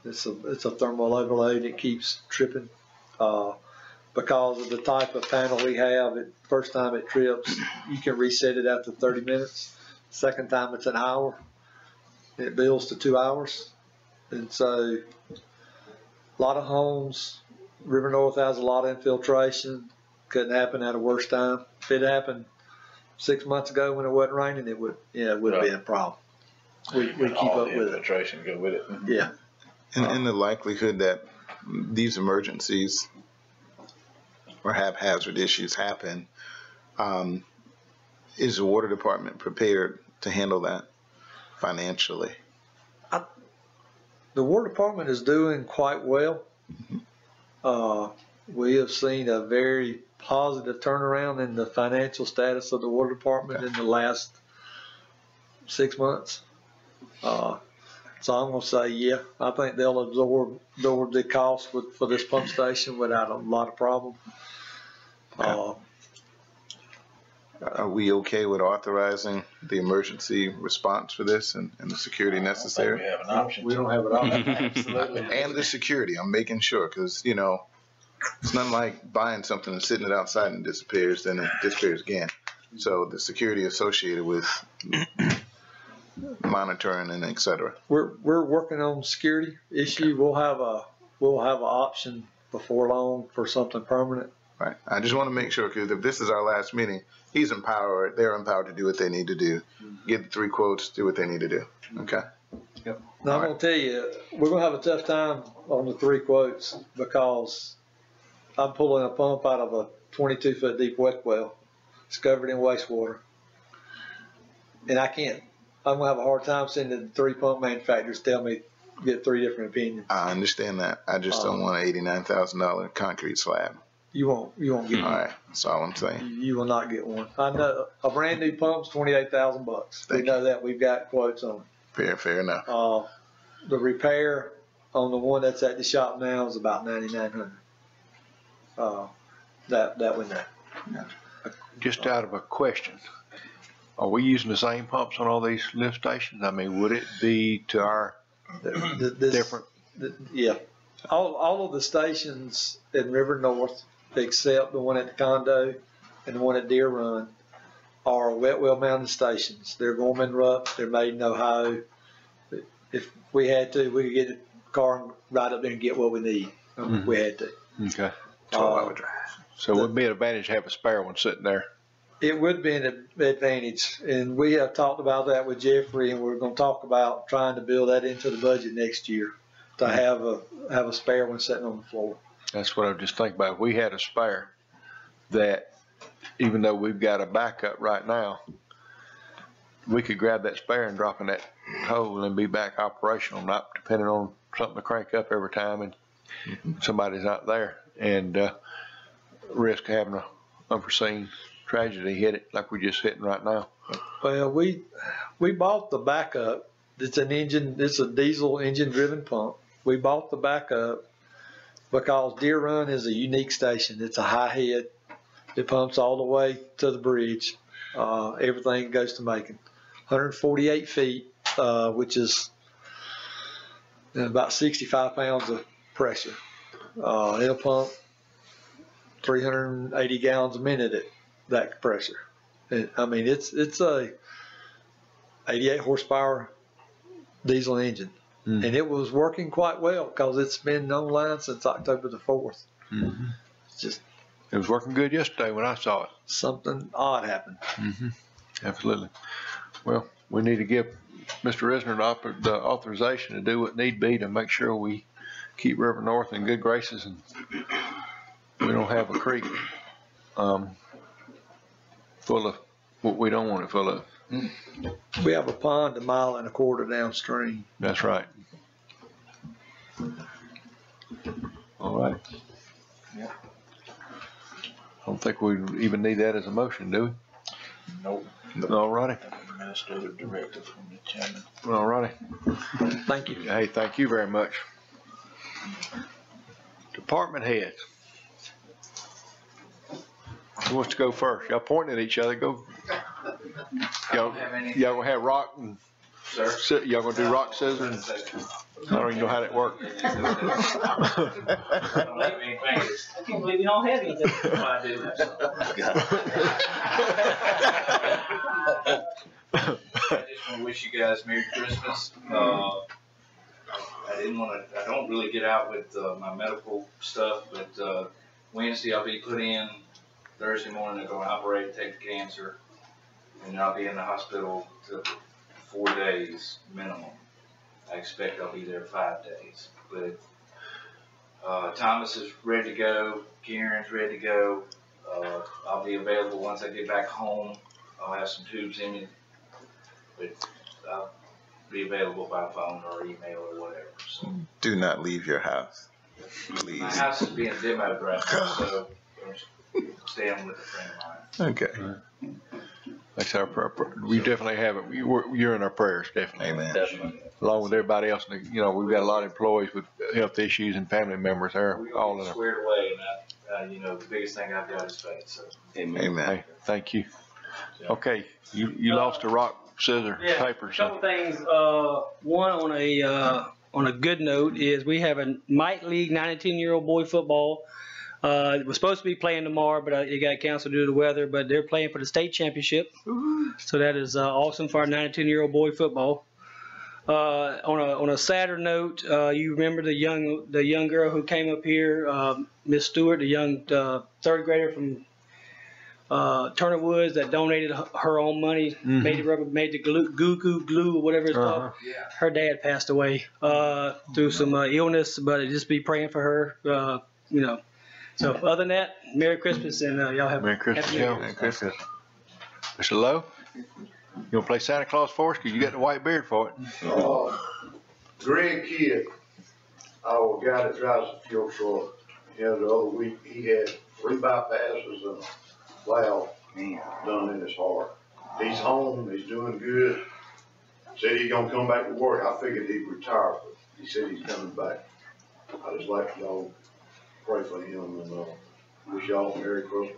It's a thermal overload. It keeps tripping because of the type of panel we have. First time it trips, you can reset it after 30 minutes. Second time it's an hour. It builds to 2 hours. And so a lot of homes, River North has a lot of infiltration. Couldn't happen at a worse time. If it happened 6 months ago when it wasn't raining, it would be a problem. We keep up with it. Infiltration go with it. Yeah. And the likelihood that these emergencies or haphazard issues happen, is the water department prepared to handle that financially? The water department is doing quite well. We have seen a very positive turnaround in the financial status of the water department in the last 6 months. So I'm going to say, yeah, I think they'll absorb the cost for this pump station without a lot of problem. Are we okay with authorizing the emergency response for this and the security necessary? We have an option. We don't have an option. Absolutely. And the security, I'm making sure, because, it's nothing like buying something and sitting it outside and disappears, then it disappears again. So the security associated with monitoring and et cetera. We're working on security issue. We'll have an option before long for something permanent. Right. I just want to make sure, because if this is our last meeting, he's empowered, they're empowered to do what they need to do. Get the 3 quotes, do what they need to do. Okay? Yep. Now, I'm going to tell you, we're going to have a tough time on the 3 quotes because I'm pulling a pump out of a 22-foot deep wet well. It's covered in wastewater. And I'm going to have a hard time sending 3 pump manufacturers tell me get 3 different opinions. I understand that. I just don't want an $89,000 concrete slab. You won't get one. All right, that's all I'm saying. You will not get one. I know a brand new pump's $28,000. We know that. We've got quotes on it. Fair enough. The repair on the one that's at the shop now is about $9,900. That we know. Yeah. Just out of a question, are we using the same pumps on all these lift stations? I mean, would it be to our different? Yeah. All of the stations in River North, except the one at the condo and the one at Deer Run, are wet well mounted stations. They're Gorman-Rupp. They're made in Ohio. If we had to, we could get a car and ride up there and get what we need. If we had to. Okay. 12-hour drive. So it would be an advantage to have a spare one sitting there. It would be an advantage, and we have talked about that with Jeffrey, and we're going to talk about trying to build that into the budget next year to have a spare one sitting on the floor. That's what I was just thinking about. If we had a spare, that even though we've got a backup right now, we could grab that spare and drop in that hole and be back operational, not depending on something to crank up every time and somebody's not there, and risk having an unforeseen tragedy hit it like we're just hitting right now. Well, we bought the backup. It's a diesel engine driven pump. We bought the backup because Deer Run is a unique station. It's a high head. It pumps all the way to the bridge. Everything goes to Macon. 148 feet, which is about 65 pounds of pressure. It'll pump 380 gallons a minute at that pressure. I mean, it's a 88 horsepower diesel engine. And it was working quite well because it's been online since October the 4th. Mm-hmm. It's just. It was working good yesterday when I saw it. Something odd happened. Mm-hmm. Absolutely. Well, we need to give Mr. Risner the authorization to do what need be to make sure we keep River North in good graces and we don't have a creek full of what we don't want it full of. We have a pond 1.25 miles downstream. That's right. All right. Yeah. I don't think we even need that as a motion, do we? Nope. All righty. Administrative directive from the chairman. All righty. Thank you. Hey, thank you very much. Department heads. Who wants to go first? Y'all pointing at each other. Go. Y'all gonna have rock and y'all gonna do rock, scissors? I don't even know how that works. I can't believe you don't have anything. I do. I just want to wish you guys Merry Christmas. I don't really get out with my medical stuff, but Wednesday I'll be put in. Thursday morning they're going to operate and take the cancer, and I'll be in the hospital for 4 days minimum. I expect I'll be there 5 days, but Thomas is ready to go. Kieran's ready to go. I'll be available once I get back home. I'll have some tubes in me, but I'll be available by phone or email or whatever. So. Do not leave your house, please. My house is being demoed right now, so I'm staying with a friend of mine. Okay. That's our prayer. We definitely have it. You're in our prayers, definitely. Amen. Definitely. Along with everybody else, we've got a lot of employees with health issues and family members. They're We all all in get our. squared away, and the biggest thing I've got is faith. So. Amen. Hey, thank you. Okay, you lost a rock, scissors, paper. A couple things. One on a good note is we have a Mite League 9-10-year-old boy football. It was supposed to be playing tomorrow, but it got canceled due to the weather. But they're playing for the state championship, so that is awesome for our 9-10-year-old boy football. On a sadder note, you remember the young girl who came up here, Miss Stewart, the young third grader from Turner Woods that donated her own money, made the glue or whatever it's called. Yeah. Her dad passed away through some illness, but just be praying for her. So other than that, Merry Christmas and y'all have Merry Christmas, Happy New Year. Merry Christmas. Mr. Lowe, you want to play Santa Claus for us? Because you got the white beard for it. Greg Kidd, our guy that drives the fuel truck, the other week, he had 3 bypasses and a valve done in his heart. He's home, he's doing good. Said he's gonna come back to work. I figured he'd retire, but he said he's coming back. I just like y'all pray for him and wish y'all Merry Christmas,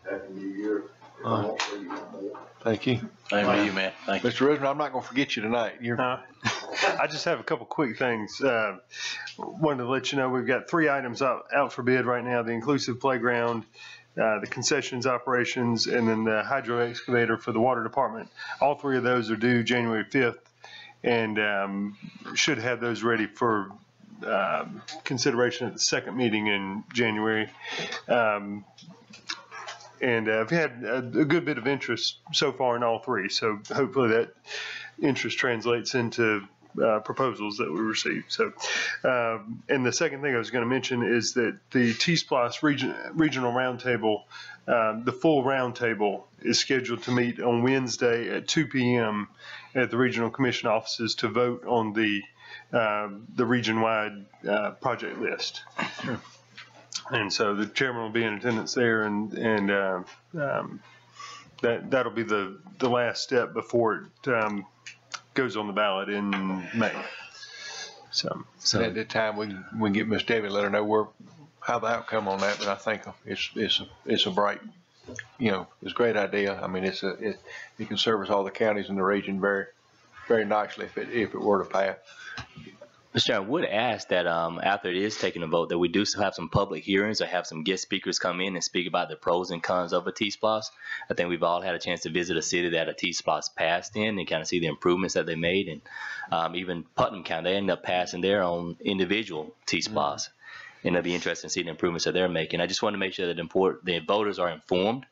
Happy New Year. If I don't see you no more. Thank you. Same with you, man. Thank you. Mr. Risner, I'm not going to forget you tonight. I just have a couple quick things. Wanted to let you know we've got 3 items out for bid right now: the inclusive playground, the concessions operations, and then the hydro excavator for the water department. All 3 of those are due January 5th, and should have those ready for consideration at the second meeting in January. And I've had a good bit of interest so far in all 3, so hopefully that interest translates into proposals that we receive. So, and the second thing I was going to mention is that the T-Splosh Regional Roundtable, the full roundtable is scheduled to meet on Wednesday at 2 p.m. at the Regional Commission offices to vote on the region-wide project list. And so the chairman will be in attendance there, and that'll be the last step before it goes on the ballot in May. So at that time we can get Miss Debbie, let her know how the outcome on that. But I think it's a bright, it's a great idea. I mean, it can service all the counties in the region very, very nicely if it were to pass. Mr. Chairman, I would ask that after it is taken a vote, that we do have some public hearings or have some guest speakers come in and speak about the pros and cons of a T-Splosh. I think we've all had a chance to visit a city that a T-Splosh passed in and kind of see the improvements that they made. And even Putnam County, they ended up passing their own individual T-Splosh. And it'll be interesting to see the improvements that they're making. I just want to make sure that the voters are informed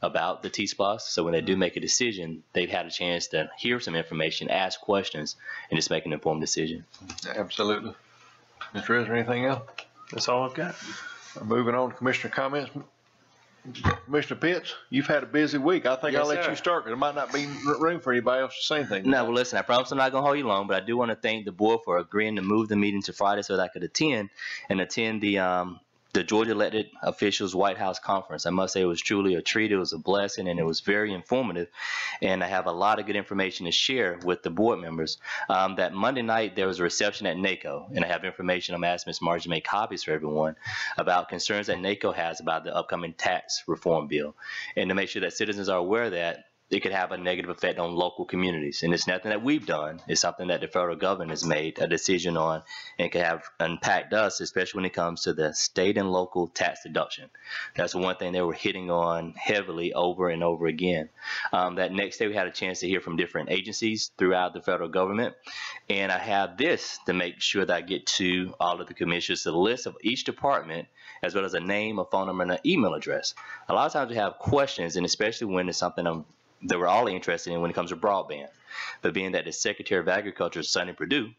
about the T-Splosh, so when they do make a decision, they've had a chance to hear some information, ask questions, and just make an informed decision. Absolutely. Mr. Rez, anything else? That's all I've got. Moving on to Commissioner comments. Commissioner Pitts, you've had a busy week. I think Yes, I'll let sir. you start, because there might not be room for anybody else to say anything. No, well, listen, I promise I'm not going to hold you long, but I do want to thank the board for agreeing to move the meeting to Friday so that I could attend the Georgia elected officials White House conference. I must say it was truly a treat. It was a blessing, and it was very informative. And I have a lot of good information to share with the board members. That Monday night, there was a reception at NACO, and I have information. I'm asking Ms. Margie to make copies for everyone about concerns that NACO has about the upcoming tax reform bill, and to make sure that citizens are aware that it could have a negative effect on local communities. And it's nothing that we've done. It's something that the federal government has made a decision on and can have impact us, especially when it comes to the state and local tax deduction. That's one thing they were hitting on heavily over and over again. That next day we had a chance to hear from different agencies throughout the federal government. And I have this to make sure that I get to all of the commissioners, the list of each department, as well as a name, a phone number, and an email address. A lot of times we have questions, and especially when it's something that we're all interested in when it comes to broadband. But being that the Secretary of Agriculture is Sonny Perdue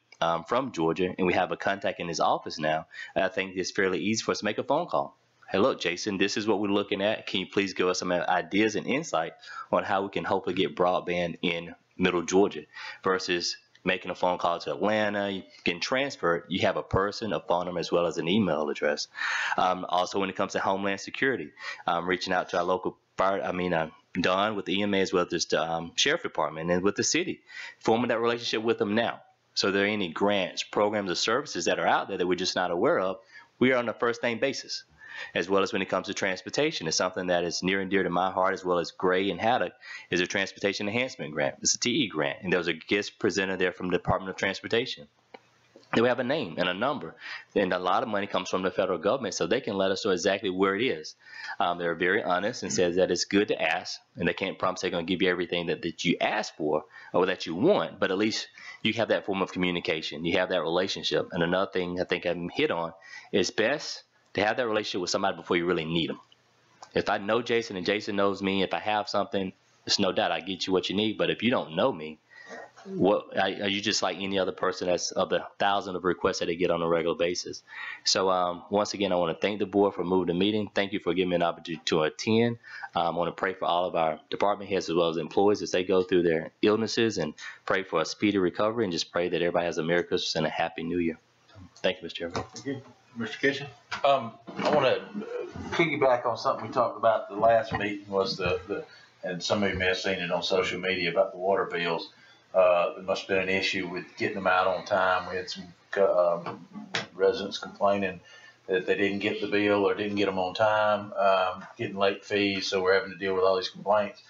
from Georgia, and we have a contact in his office now, I think it's fairly easy for us to make a phone call. Hey, look, Jason, this is what we're looking at. Can you please give us some ideas and insight on how we can hopefully get broadband in Middle Georgia versus making a phone call to Atlanta, getting transferred? You have a person, a phone number, as well as an email address. Also, when it comes to Homeland Security, reaching out to our local fire, Don with the EMA, as well as the Sheriff Department and with the city, forming that relationship with them now. So if there are any grants, programs, or services that are out there that we're just not aware of, we are on a first name basis. As well as when it comes to transportation, it's something that is near and dear to my heart, as well as Gray and Haddock, is a Transportation Enhancement Grant. It's a TE grant, and there was a guest presenter there from the Department of Transportation. They have a name and a number, and a lot of money comes from the federal government, so they can let us know exactly where it is. They're very honest and says that it's good to ask, and they can't promise they're going to give you everything that you ask for or that you want, but at least you have that form of communication. You have that relationship. And another thing I think I hit on is best to have that relationship with somebody before you really need them. If I know Jason and Jason knows me, if I have something, it's no doubt I get you what you need. But if you don't know me, are you just like any other person that's of the thousands of requests that they get on a regular basis? So once again, I want to thank the board for moving the meeting. Thank you for giving me an opportunity to attend. I want to pray for all of our department heads as well as employees as they go through their illnesses, and pray for a speedy recovery, and just pray that everybody has a Merry Christmas and a Happy New Year. Thank you, Mr. Chairman. Thank you. Mr. Kitchen? I want to piggyback on something we talked about the last meeting, was and some of you may have seen it on social media about the water bills. There must have been an issue with getting them out on time. We had some residents complaining that they didn't get the bill or didn't get them on time, getting late fees, so we're having to deal with all these complaints.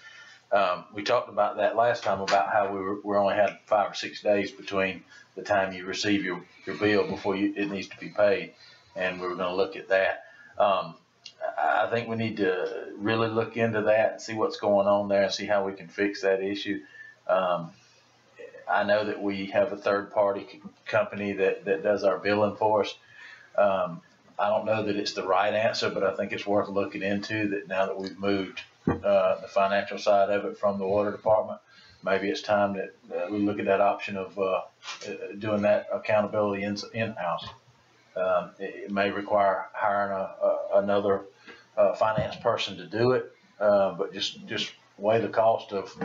We talked about that last time, about how we only had 5 or 6 days between the time you receive your bill before it needs to be paid, and we were going to look at that. I think we need to really look into that and see what's going on there and see how we can fix that issue. I know that we have a third-party company that does our billing for us. I don't know that it's the right answer, but I think it's worth looking into, that now that we've moved the financial side of it from the water department, maybe it's time that we look at that option of doing that accountability in-house. It may require hiring another finance person to do it, but just weigh the cost of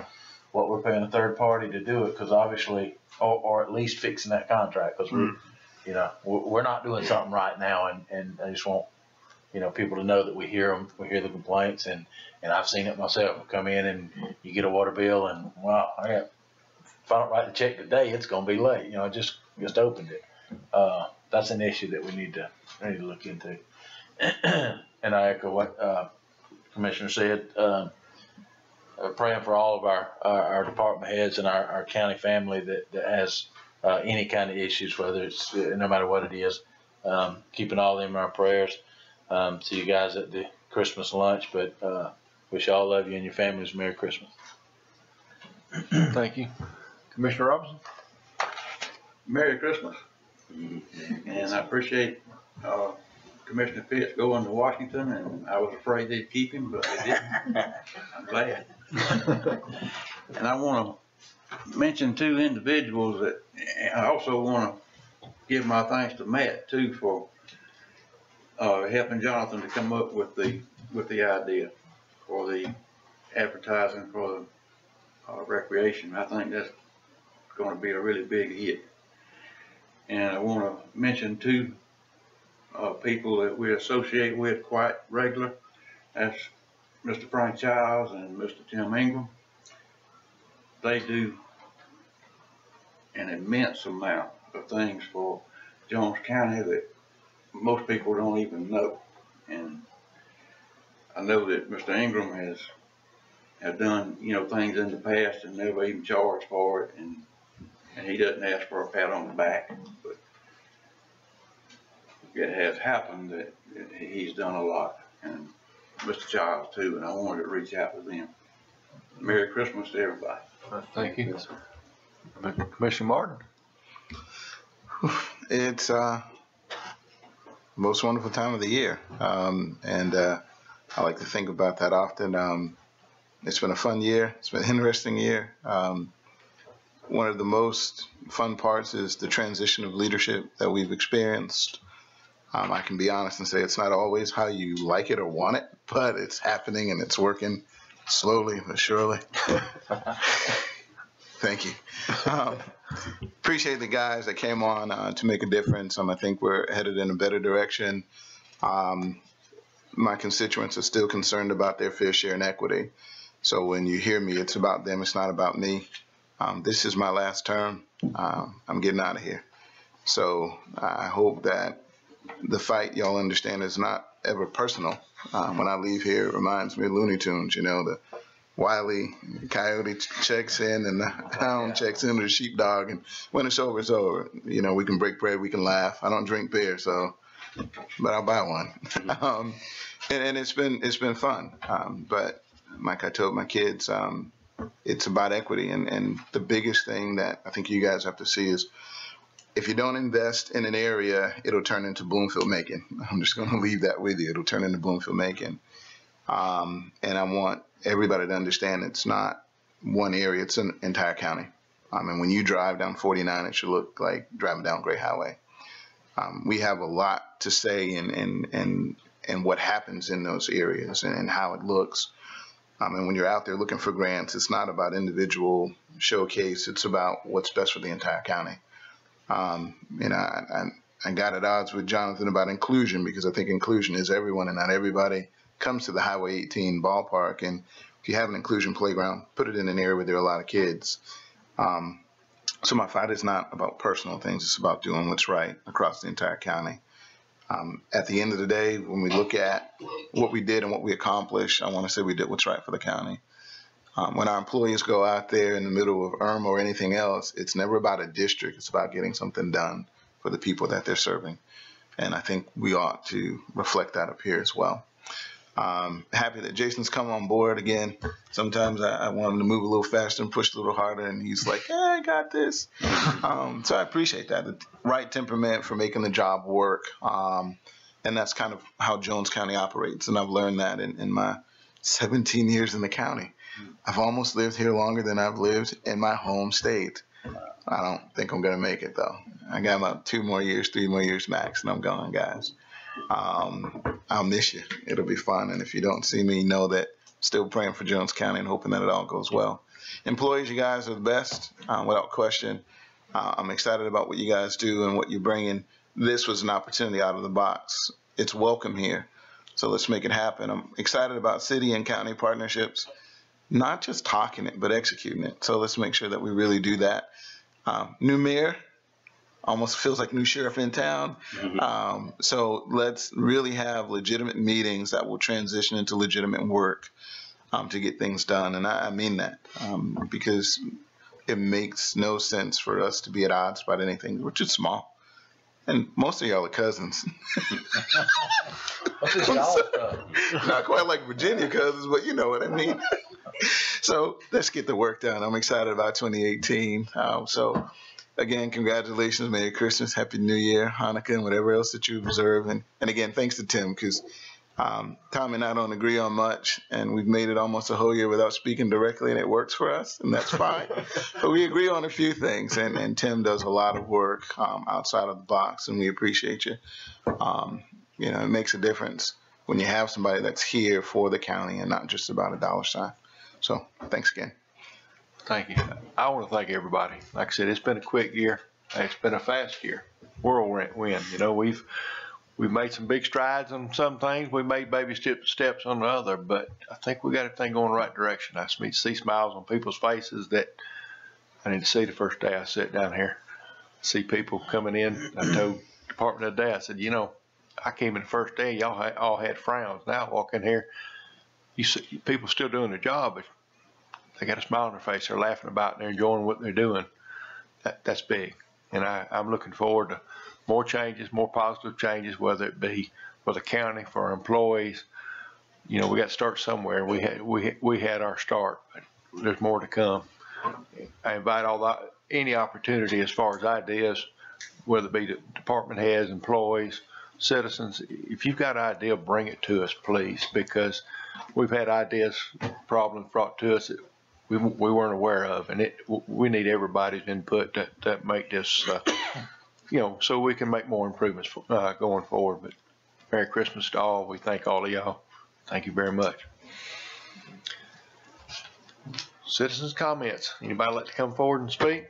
what we're paying a third party to do it, because obviously, or at least fixing that contract, because we're not doing something right now, and I just want people to know that we hear them, we hear the complaints, and I've seen it myself. I come in and you get a water bill, and wow, if I don't write the check today, it's going to be late. I just opened it. That's an issue that we need to look into. And I echo what Commissioner said. Praying for all of our department heads and our county family that has any kind of issues, whether it's, no matter what it is. Keeping all them in our prayers. See you guys at the Christmas lunch, but wish all of you and your families Merry Christmas. Thank you. Commissioner Robinson? Merry Christmas. And I appreciate Commissioner Pitts going to Washington, and I was afraid they'd keep him, but they didn't. I'm glad. And I want to mention two individuals that I also want to give my thanks to Matt too for helping Jonathan to come up with the idea for the advertising for the recreation. I think that's going to be a really big hit. And I want to mention two people that we associate with quite regular. That's Mr. Frank Childs and Mr. Tim Ingram. They do an immense amount of things for Jones County that most people don't even know. And I know that Mr. Ingram has done, you know, things in the past and never even charged for it, and he doesn't ask for a pat on the back, but it has happened that he's done a lot, and Mr. Childs too, and I wanted to reach out to them. Merry Christmas to everybody. Thank you. Commissioner Martin? It's most wonderful time of the year, and I like to think about that often. It's been a fun year. It's been an interesting year. One of the most fun parts is the transition of leadership that we've experienced. I can be honest and say it's not always how you like it or want it, but it's happening and it's working slowly but surely. Thank you. Appreciate the guys that came on to make a difference. I think we're headed in a better direction. My constituents are still concerned about their fair share and equity. So when you hear me, it's about them. It's not about me. This is my last term. I'm getting out of here. So I hope that the fight, y'all understand, is not ever personal. When I leave here, it reminds me of Looney Tunes, you know, the Wile E. Coyote checks in and the hound checks in with the sheepdog, and when it's over, it's over. You know, we can break bread, we can laugh. I don't drink beer, so, but I'll buy one. And it's been fun. But like I told my kids, it's about equity, and the biggest thing that I think you guys have to see is if you don't invest in an area, it'll turn into Bloomfield Macon. I'm just going to leave that with you. It'll turn into Bloomfield Macon. And I want everybody to understand it's not one area, it's an entire county. And when you drive down 49, it should look like driving down Gray Highway. We have a lot to say in what happens in those areas and how it looks. And when you're out there looking for grants, it's not about individual showcase, it's about what's best for the entire county. You know, I got at odds with Jonathan about inclusion, because I think inclusion is everyone and not everybody comes to the Highway 18 ballpark. And if you have an inclusion playground, put it in an area where there are a lot of kids. So my fight is not about personal things. It's about doing what's right across the entire county. At the end of the day, when we look at what we did and what we accomplished, I want to say we did what's right for the county. When our employees go out there in the middle of IRMA or anything else, it's never about a district. It's about getting something done for the people that they're serving. And I think we ought to reflect that up here as well. Happy that Jason's come on board again. Sometimes I want him to move a little faster and push a little harder, and he's like, hey, I got this. So I appreciate that. The right temperament for making the job work. And that's kind of how Jones County operates. And I've learned that in my 17 years in the county. I've almost lived here longer than I've lived in my home state. I don't think I'm going to make it, though. I got about 2 more years, 3 more years max, and I'm gone, guys. I'll miss you. It'll be fun. And if you don't see me, know that I'm still praying for Jones County and hoping that it all goes well. Employees, you guys are the best, without question. I'm excited about what you guys do and what you're bringing. This was an opportunity out of the box. It's welcome here. So let's make it happen. I'm excited about city and county partnerships, not just talking it, but executing it. So let's make sure that we really do that. New mayor, almost feels like new sheriff in town. So let's really have legitimate meetings that will transition into legitimate work to get things done. And I mean that because it makes no sense for us to be at odds about anything. We're too small. And most of y'all are cousins. Not quite like Virginia cousins, but you know what I mean. So let's get the work done. I'm excited about 2018. So again, congratulations, Merry Christmas, Happy New Year, Hanukkah, and whatever else that you observe. And again, thanks to Tim, because Tom and I don't agree on much, and we've made it almost a whole year without speaking directly, and it works for us, and that's fine. But we agree on a few things, and Tim does a lot of work outside of the box, and we appreciate you. You know, it makes a difference when you have somebody that's here for the county and not just about a dollar sign. So thanks again. Thank you. I want to thank everybody. Like I said, it's been a quick year. It's been a fast year. Whirlwind. You know, we've made some big strides on some things. We made baby steps on the other, but I think we got everything going in the right direction. I see smiles on people's faces that I didn't see the first day I sat down here. See people coming in. I told the department of the day, I said, you know, I came in the first day, y'all all had frowns. Now I walk in here, you see people still doing their job, but they got a smile on their face. They're laughing about it. They're enjoying what they're doing. That's big. And I'm looking forward to more changes, more positive changes, whether it be for the county, for our employees. You know, we got to start somewhere. We had our start, but there's more to come. I invite any opportunity as far as ideas, whether it be the department heads, employees, citizens. If you've got an idea, bring it to us, please, because we've had ideas, problems brought to us that we weren't aware of, and we need everybody's input to make this, you know, so we can make more improvements going forward. But Merry Christmas to all. We thank all of y'all. Thank you very much. Citizens' comments. Anybody like to come forward and speak?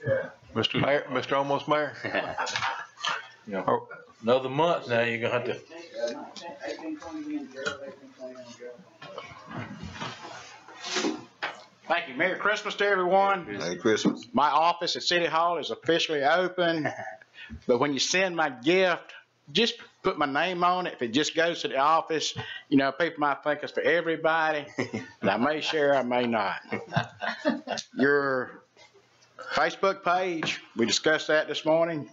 Yeah. Mr. Mayor, Mr. Almost Mayor. You know, another month now, you're gonna have to. Thank you. Merry Christmas to everyone. Merry Christmas. My office at City Hall is officially open, but when you send my gift, just put my name on it. If it just goes to the office, you know, people might think it's for everybody, and I may share, I may not. Your Facebook page, we discussed that this morning.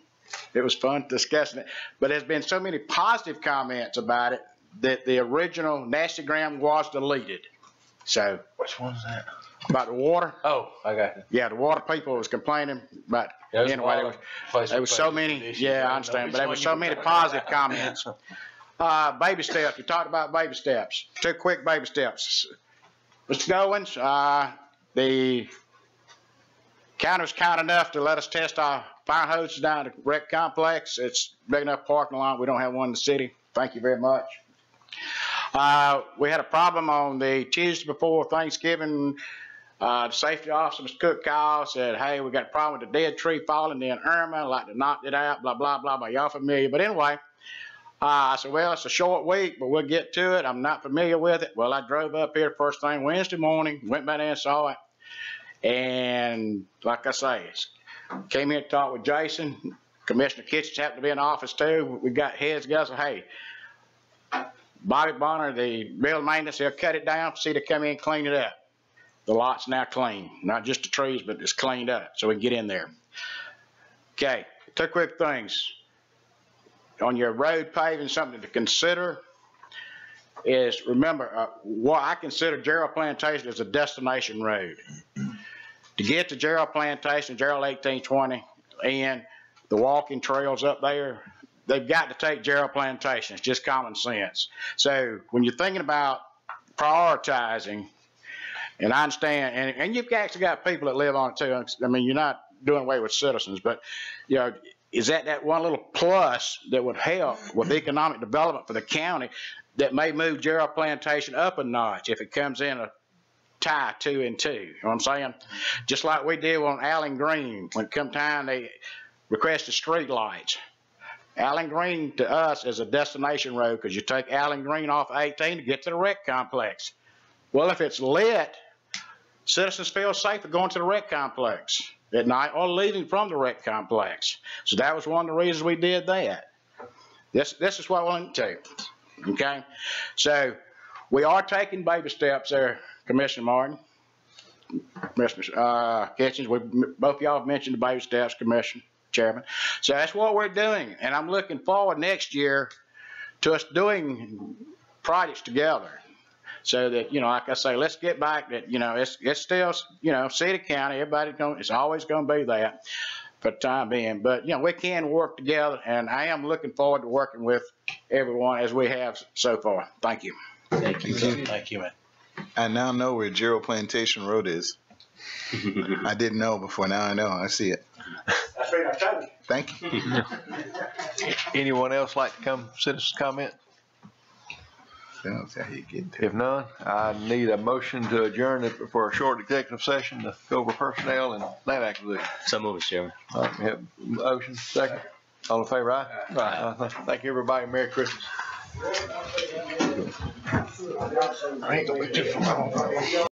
It was fun discussing it, but there's been so many positive comments about it that the original Nastygram was deleted. So which one's that? About the water. Oh, I got it. Yeah, the water people was complaining, but anyway, there was so many. Yeah, I understand, but there was so many positive comments. Baby steps. We talked about baby steps. 2 quick baby steps. Mr. Goins, the county was kind enough to let us test our fire hoses down at the rec complex. It's big enough parking lot. We don't have one in the city. Thank you very much. We had a problem on the Tuesday before Thanksgiving. The safety officer, Mr. Cook, called, said, hey, we got a problem with the dead tree falling in Irma. I'd like to knock it out, blah, blah, blah, blah. Y'all familiar. But anyway, I said, well, it's a short week, but we'll get to it. I'm not familiar with it. Well, I drove up here first thing Wednesday morning, went back there and saw it. And like I say, came here to talk with Jason. Commissioner Kitchens happened to be in the office too. We got heads together. Hey, Bobby Bonner, the building maintenance, they'll cut it down. See, to come in and clean it up. The lot's now clean. Not just the trees, but it's cleaned up so we can get in there. Okay, 2 quick things. On your road paving, something to consider is, remember, what I consider Gerald Plantation as a destination road. To get to Gerald Plantation, Gerald 1820, and the walking trails up there, they've got to take Gerald Plantation. It's just common sense. So when you're thinking about prioritizing, and I understand, and you've actually got people that live on it too. I mean, you're not doing away with citizens, but, you know, is that one little plus that would help with economic development for the county that may move Gerald Plantation up a notch if it comes in a tie 2 and 2. You know what I'm saying? Just like we did on Allen Green. When it come time, they requested street lights. Allen Green to us is a destination road because you take Allen Green off 18 to get to the rec complex. Well, if it's lit, citizens feel safer going to the rec complex at night or leaving from the rec complex. So that was one of the reasons we did that. This is what I wanted to. Okay? So we are taking baby steps there, Commissioner Martin. Mr. Kitchens, both of y'all have mentioned the baby steps, Commissioner, Chairman. So that's what we're doing, and I'm looking forward next year to us doing projects together. So that, like I say, let's get back that, it's still, city, county, it's always going to be that for the time being. But, we can work together, and I am looking forward to working with everyone as we have so far. Thank you. Thank you. Thank you, man. I now know where Gerald Plantation Road is. I didn't know before. Now I know. I see it. That's right, I told you. Thank you. Anyone else like to come citizen comment? That's how you get to If none, I need a motion to adjourn it for a short executive session to go over personnel and land acquisition. So move, Mr. Chairman. All right, we have motion, second. All in favor, aye? Aye. Thank you, everybody. Merry Christmas. I ain't gonna be too long.